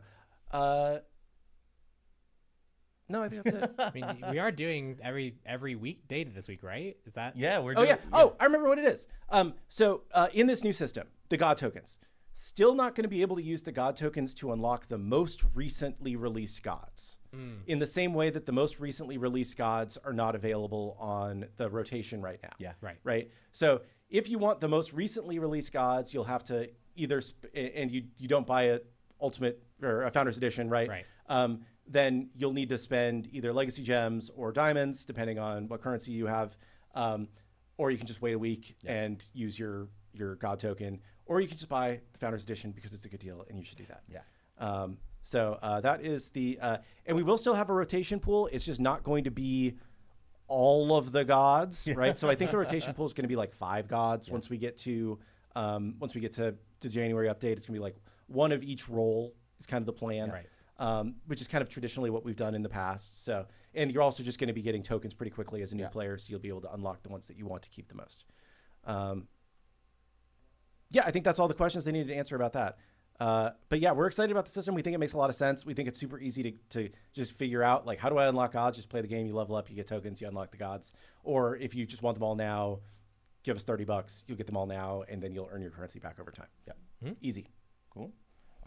S3: No, I think that's it.
S2: I mean, we are doing every week data this week, right? Is that?
S1: Yeah, we're
S3: Oh
S1: doing,
S3: yeah. Oh, I remember what it is. So in this new system, the god tokens. still not going to be able to use the god tokens to unlock the most recently released gods. In the same way that the most recently released gods are not available on the rotation right now.
S1: Yeah.
S3: Right. So if you want the most recently released gods, you'll have to either, and you don't buy a Ultimate or a Founders Edition, right? Then you'll need to spend either Legacy Gems or Diamonds, depending on what currency you have. Or you can just wait a week and use your god token. Or you can just buy the Founders Edition because it's a good deal, and you should do that.
S1: Yeah.
S3: So that is the, and we will still have a rotation pool. It's just not going to be all of the gods, right? So I think the rotation pool is going to be like 5 gods once we get to January update. It's going to be like one of each role is kind of the plan, which is kind of traditionally what we've done in the past. So, and you're also just going to be getting tokens pretty quickly as a new player, so you'll be able to unlock the ones that you want to keep the most. Yeah, I think that's all the questions they needed to answer about that. But yeah, we're excited about the system. We think it makes a lot of sense. We think it's super easy to just figure out, like, how do I unlock gods? Just play the game, you level up, you get tokens, you unlock the gods. Or if you just want them all now, give us $30, you'll get them all now, and then you'll earn your currency back over time. Yeah, easy.
S1: Cool.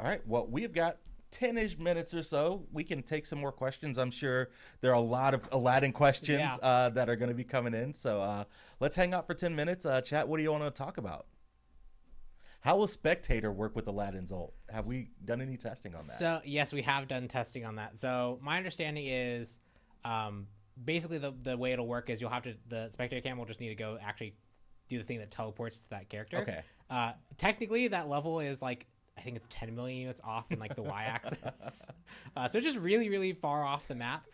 S1: All right, well, we've got 10-ish minutes or so. We can take some more questions. I'm sure there are a lot of Aladdin questions that are going to be coming in. So let's hang out for 10 minutes. Chat, what do you want to talk about? How will Spectator work with Aladdin's ult? Have we done any testing on that?
S2: So, yes, we have done testing on that. So, my understanding is basically the way it'll work is you'll have to, the Spectator cam will just need to go actually do the thing that teleports to that character.
S1: Okay.
S2: Technically, that level is like, I think it's 10 million units off in like the y-axis. So just really, really far off the map.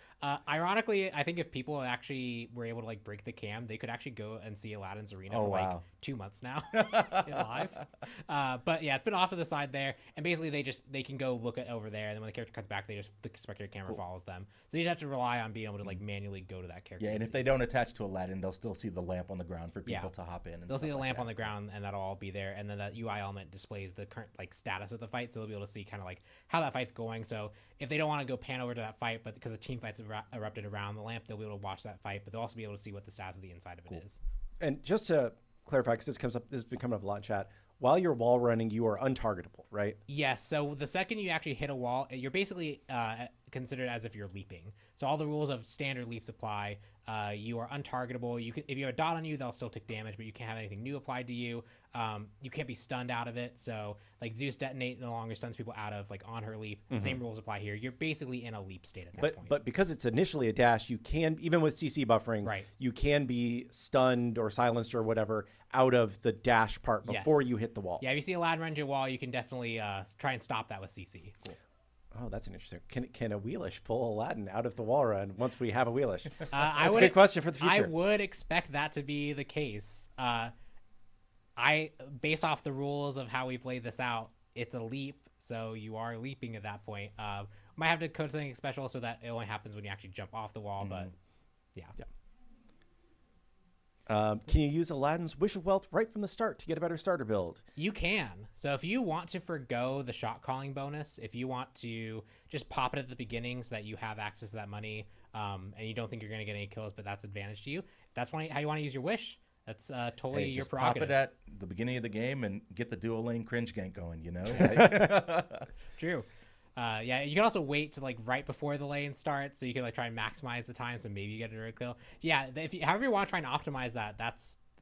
S2: Ironically, I think if people actually were able to like break the cam, they could actually go and see Aladdin's arena for like 2 months now in live. But yeah, it's been off to the side there. And basically they can go look at over there. And then when the character comes back, the spectator camera follows them. So you just have to rely on being able to like manually go to that character.
S1: Yeah, and if they don't attach to Aladdin, they'll still see the lamp on the ground for people to hop in. And
S2: they'll see the
S1: like
S2: lamp
S1: that.
S2: on the ground, and that'll all be there. And then that UI element displays the current like status of the fight, so they'll be able to see kind of like how that fight's going. So if they don't want to go pan over to that fight, but because the team fights erupted around the lamp, they'll be able to watch that fight, but they'll also be able to see what the status of the inside of it is. And
S3: just to clarify, because this has been coming up a lot in chat, while you're wall running, you are untargetable, right?
S2: Yes. So the second you actually hit a wall, you're basically considered as if you're leaping. So all the rules of standard leaps apply. You are untargetable. You can, if you have a dot on you, they'll still take damage, but you can't have anything new applied to you. You can't be stunned out of it. So like Zeus Detonate no longer stuns people out of like on her leap. Same rules apply here. You're basically in a leap state at that point.
S3: But because it's initially a dash, you can, even with CC buffering, you can be stunned or silenced or whatever out of the dash part before you hit the wall.
S2: Yeah, if you see Aladdin run into a wall, you can definitely try and stop that with CC. Cool.
S3: Oh, that's an interesting. Can a Wheelish pull Aladdin out of the wall run once we have a Wheelish? That's a good question for the future.
S2: I would expect that to be the case. Based off the rules of how we've laid this out, it's a leap, so you are leaping at that point. Might have to code something special so that it only happens when you actually jump off the wall, but yeah.
S3: Can you use Aladdin's Wish of Wealth right from the start to get a better starter build?
S2: You can. So if you want to forgo the shot calling bonus, if you want to just pop it at the beginning so that you have access to that money, and you don't think you're going to get any kills, but that's advantage to you, if that's how you want to use your wish, that's totally your prerogative.
S1: Pop it at the beginning of the game and get the dual lane cringe gank going, you know?
S2: True. Yeah, you can also wait to like right before the lane starts, so you can like try and maximize the time, so maybe you get a direct kill. Yeah, however you want to try and optimize that,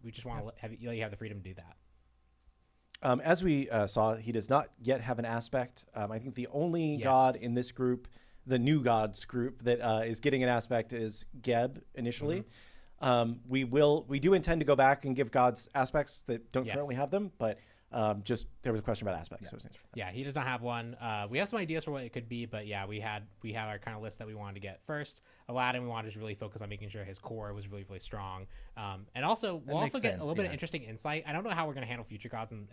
S2: we just want to let you have the freedom to do that.
S3: As we saw, he does not yet have an aspect. I think the only god in this group, the new gods group, that is getting an aspect is Geb initially. We do intend to go back and give gods aspects that don't currently have them, but just there was a question about aspects. So
S2: he does not have one. We have some ideas for what it could be, but yeah, we had our kind of list that we wanted to get first. Aladdin, we wanted to really focus on making sure his core was really, really strong. And also we'll also get a little bit of interesting insight. I don't know how we're going to handle future gods, and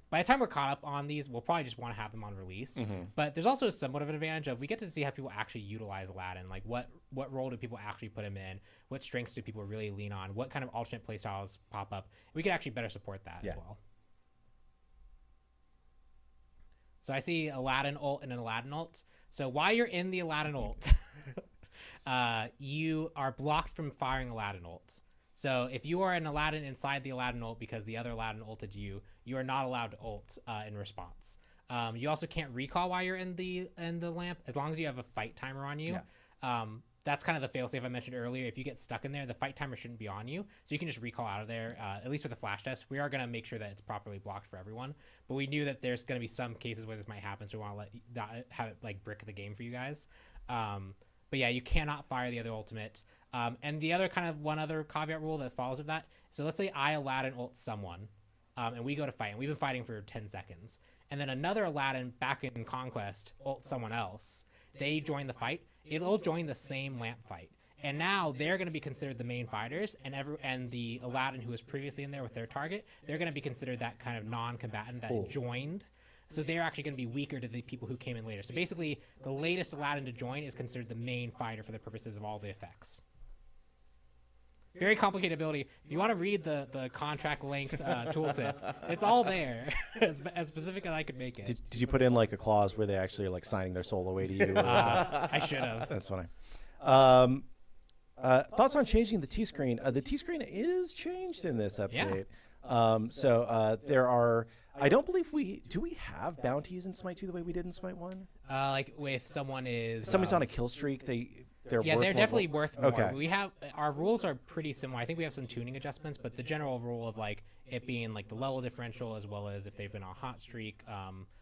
S2: by the time we're caught up on these, we'll probably just want to have them on release. But there's also somewhat of an advantage of we get to see how people actually utilize Aladdin. Like what role do people actually put him in? What strengths do people really lean on? What kind of alternate playstyles pop up? We could actually better support that as well. So I see Aladdin ult and an Aladdin ult. So while you're in the Aladdin ult, you are blocked from firing Aladdin ult. So if you are an Aladdin inside the Aladdin ult because the other Aladdin ulted you, you are not allowed to ult in response. You also can't recall while you're in the lamp as long as you have a fight timer on you. That's kind of the failsafe I mentioned earlier. If you get stuck in there, the fight timer shouldn't be on you, so you can just recall out of there. At least for the flash test, we are going to make sure that it's properly blocked for everyone. But we knew that there's going to be some cases where this might happen, so we want to have it like brick the game for you guys. But yeah, you cannot fire the other ultimate. And the other kind of one other caveat rule that follows with that. So let's say I Aladdin ult someone, and we go to fight, and we've been fighting for 10 seconds, and then another Aladdin back in Conquest ult someone else. They join the fight. It'll join the same lamp fight, and now they're going to be considered the main fighters, and the Aladdin who was previously in there with their target, they're going to be considered that kind of non-combatant that joined. So they're actually going to be weaker to the people who came in later. So basically, the latest Aladdin to join is considered the main fighter for the purposes of all the effects. Very complicated ability. If you want to read the contract length tooltip, it's all there, as specific as I could make it.
S3: Did you put in like a clause where they actually are like signing their soul away to you?
S2: I should have.
S3: That's funny. Thoughts on changing the T-screen? The T-screen is changed in this update. So there are. I don't believe we have bounties in Smite 2 the way we did in Smite 1.
S2: Like if somebody's
S3: on a kill streak, they're
S2: definitely worth more.
S3: Okay.
S2: We have our rules are pretty similar. I think we have some tuning adjustments, but the general rule of like it being like the level differential as well as if they've been on a hot streak,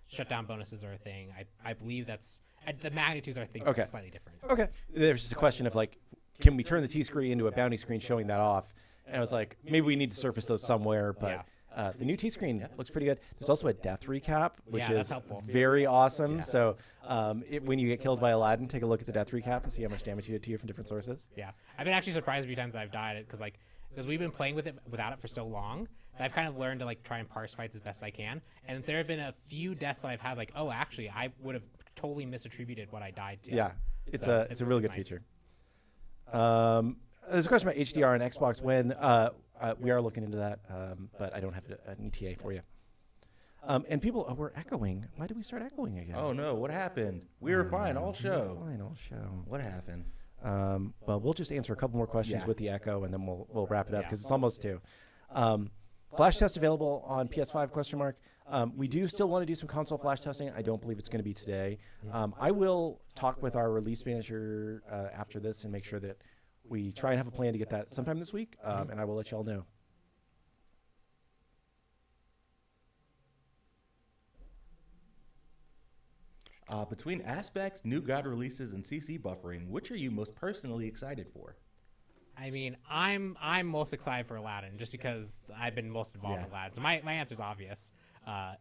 S2: shutdown bonuses are a thing. I believe that's the magnitudes are slightly different.
S3: Okay. There's just a question of like, can we turn the T screen into a bounty screen showing that off? And I was like, maybe we need to surface those somewhere, but. The new T-screen looks pretty good. There's also a death recap, which is very awesome. So when you get killed by Aladdin, take a look at the death recap and see how much damage you did to you from different sources.
S2: Yeah, I've been actually surprised a few times that I've died because we've been playing with it without it for so long that I've kind of learned to like try and parse fights as best I can. And there have been a few deaths that I've had like, oh, actually, I would have totally misattributed what I died to.
S3: Yeah, it's a really good feature. There's a question about HDR and Xbox when. We are looking into that, but I don't have an ETA for you. And people were echoing. Why did we start echoing again?
S1: Oh, no. What happened? We were fine all show.
S3: Fine all show.
S1: What happened?
S3: Well, we'll just answer a couple more questions with the echo, and then we'll wrap it up because it's almost 2. Flash test available on PS5, ? We do still want to do some console flash testing. I don't believe it's going to be today. I will talk with our release manager after this and make sure that we try and have a plan to get that sometime this week, and I will let y'all know.
S1: Between aspects, new God releases, and CC buffering, which are you most personally excited for?
S2: I mean, I'm most excited for Aladdin just because I've been most involved in Aladdin. So my answer is obvious.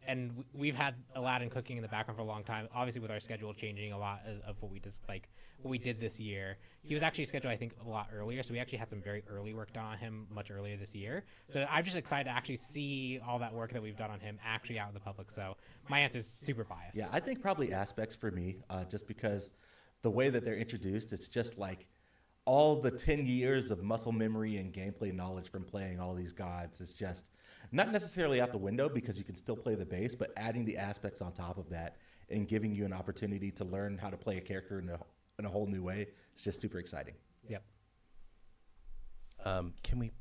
S2: And we've had Aladdin cooking in the background for a long time. Obviously, with our schedule changing a lot of what we did this year, he was actually scheduled I think a lot earlier. So we actually had some very early work done on him much earlier this year. So I'm just excited to actually see all that work that we've done on him actually out in the public. So my answer is super biased.
S1: Yeah, I think probably aspects for me, just because the way that they're introduced, it's just like all the 10 years of muscle memory and gameplay knowledge from playing all these gods is just not necessarily out the window because you can still play the base, but adding the aspects on top of that and giving you an opportunity to learn how to play a character in a whole new way is just super exciting.
S2: Yep.
S3: Can we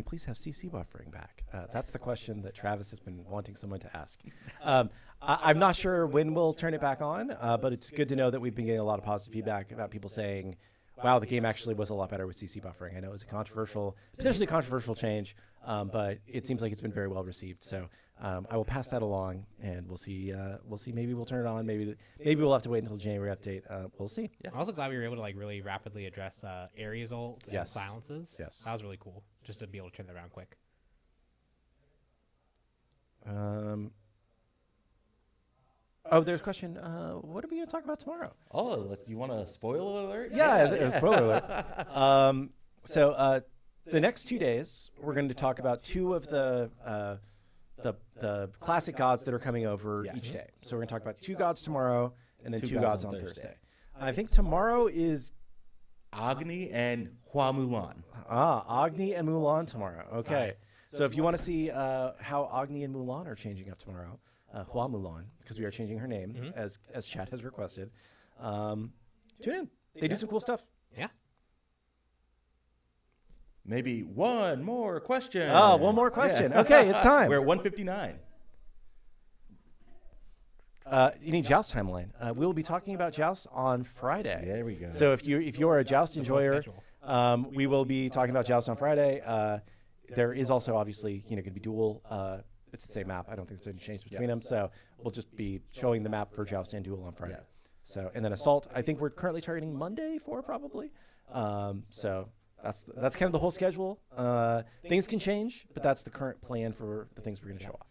S3: please have CC buffering back? That's the question that Travis has been wanting someone to ask. I'm not sure when we'll turn it back on, but it's good to know that we've been getting a lot of positive feedback about people saying, wow, the game actually was a lot better with CC buffering. I know it was a potentially controversial change, but it seems like it's been very well received. So I will pass that along, and we'll see. Maybe we'll turn it on. Maybe we'll have to wait until the January update. We'll see.
S2: Yeah. I'm also glad we were able to like really rapidly address Ares ult and silences.
S3: Yes.
S2: That was really cool, just to be able to turn that around quick.
S3: There's a question. What are we going to talk about tomorrow?
S1: Oh, you want a spoiler alert?
S3: Yeah. Spoiler alert. So the next 2 days, we're going to talk about 2 of the classic gods that are coming over each day. So we're going to talk about 2 gods tomorrow, and then 2 gods on Thursday. I think tomorrow is
S1: Agni and Hua Mulan.
S3: Agni and Mulan tomorrow. Okay.
S2: Nice.
S3: So if you want to see how Agni and Mulan are changing up tomorrow, Hua Mulan, because we are changing her name as chat has requested. Tune in. They do some cool stuff.
S2: Yeah.
S1: Maybe one more question.
S3: Oh, one more question. Okay, it's time.
S1: We're at 159.
S3: You need Joust timeline. We will be talking about Joust on Friday.
S1: There we go.
S3: So if you are a Joust enjoyer, we will be talking about Joust on Friday. There is also obviously going to be duel. It's the same map. I don't think there's any change between them. So we'll just be showing the map for Joust and duel on Friday.
S1: Yeah.
S3: So and then Assault. I think we're currently targeting Monday for probably. So that's kind of the whole schedule. Things can change, but that's the current plan for the things we're going to show off.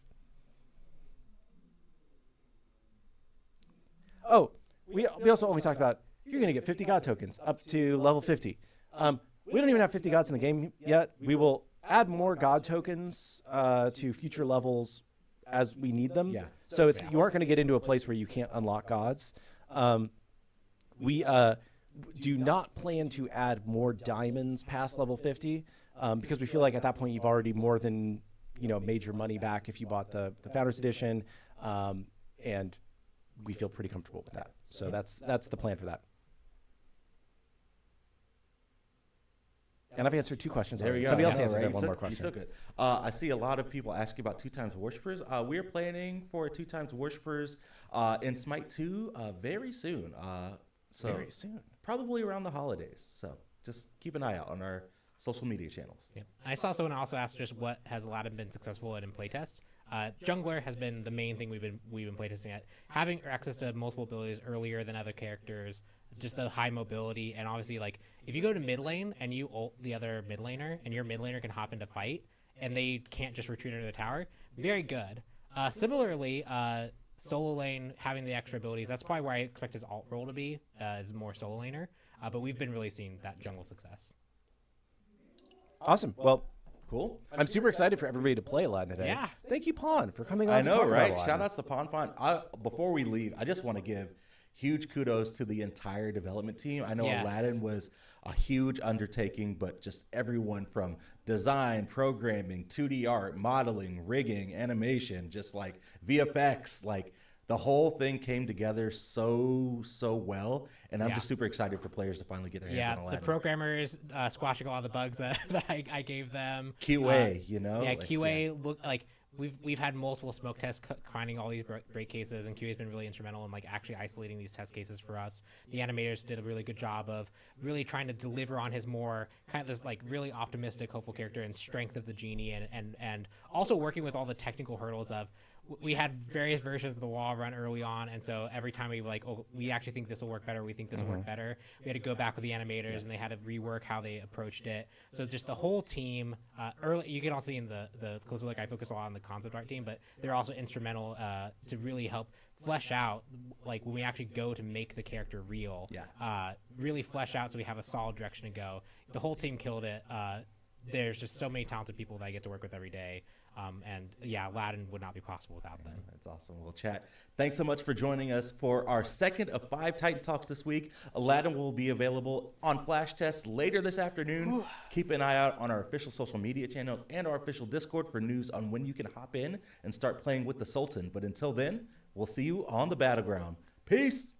S3: Oh, we also only talked about you're going to get 50 God tokens up to level 50. We don't even have 50 gods in the game yet. We will add more God tokens to future levels as we need them.
S1: Yeah.
S3: So you aren't going to get into a place where you can't unlock gods. We do not plan to add more diamonds past level 50 because we feel like at that point you've already more than made your money back if you bought the Founders Edition, and we feel pretty comfortable with that. So that's the plan for that. And I've answered 2 questions.
S1: There we go.
S3: Somebody else
S1: Yeah,
S3: answered
S1: right.
S3: one more question.
S1: You took it. I see a lot of people asking about 2x Worshippers. We are planning for 2x Worshippers in Smite 2 very soon.
S3: Very soon.
S1: Probably around the holidays. So just keep an eye out on our social media channels.
S2: Yeah. I saw someone also ask just what has Aladdin been successful at in playtest. Jungler has been the main thing we've been playtesting at. Having access to multiple abilities earlier than other characters, just the high mobility, and obviously like if you go to mid lane and you ult the other mid laner and your mid laner can hop into fight and they can't just retreat under the tower, very good. Similarly, solo lane having the extra abilities, that's probably where I expect his alt role to be, is more solo laner. But we've been really seeing that jungle success.
S3: Awesome. Well,
S1: Cool.
S3: I'm super excited for everybody to play Aladdin today.
S2: Yeah.
S3: Thank you, Pon, for coming on.
S1: I
S3: to
S1: know,
S3: talk about
S1: right?
S3: Aladdin.
S1: Shout outs to PonPon. Before we leave, I just want to give huge kudos to the entire development team. I know
S2: Yes.
S1: Aladdin was a huge undertaking, but just everyone from design, programming, 2D art, modeling, rigging, animation, just like VFX, like the whole thing came together so well, and I'm
S2: Yeah.
S1: just super excited for players to finally get their hands on
S2: Yeah,
S1: Aladdin.
S2: the programmers squashing all the bugs that I gave them.
S1: QA, you know?
S2: Yeah,
S1: Like,
S2: QA look like we've had multiple smoke tests finding all these break cases, and QA's been really instrumental in like actually isolating these test cases for us. The animators did a really good job of really trying to deliver on his more kind of this like really optimistic, hopeful character and strength of the genie, and also working with all the technical hurdles of. We had various versions of the wall run early on, and so every time we were like, oh, we actually think this will work better, we think this will work better, we had to go back with the animators, and they had to rework how they approached it. So just the whole team, early, you can also see in the closer look, I focus a lot on the concept art team, but they're also instrumental to really help flesh out, like when we actually go to make the character real, really flesh out so we have a solid direction to go. The whole team killed it. There's just so many talented people that I get to work with every day. And yeah, Aladdin would not be possible without them.
S1: That's awesome. Well, chat, thanks so much for joining us for our second of 5 Titan Talks this week. Aladdin will be available on Flash Test later this afternoon. Keep an eye out on our official social media channels and our official Discord for news on when you can hop in and start playing with the Sultan. But until then, we'll see you on the battleground. Peace.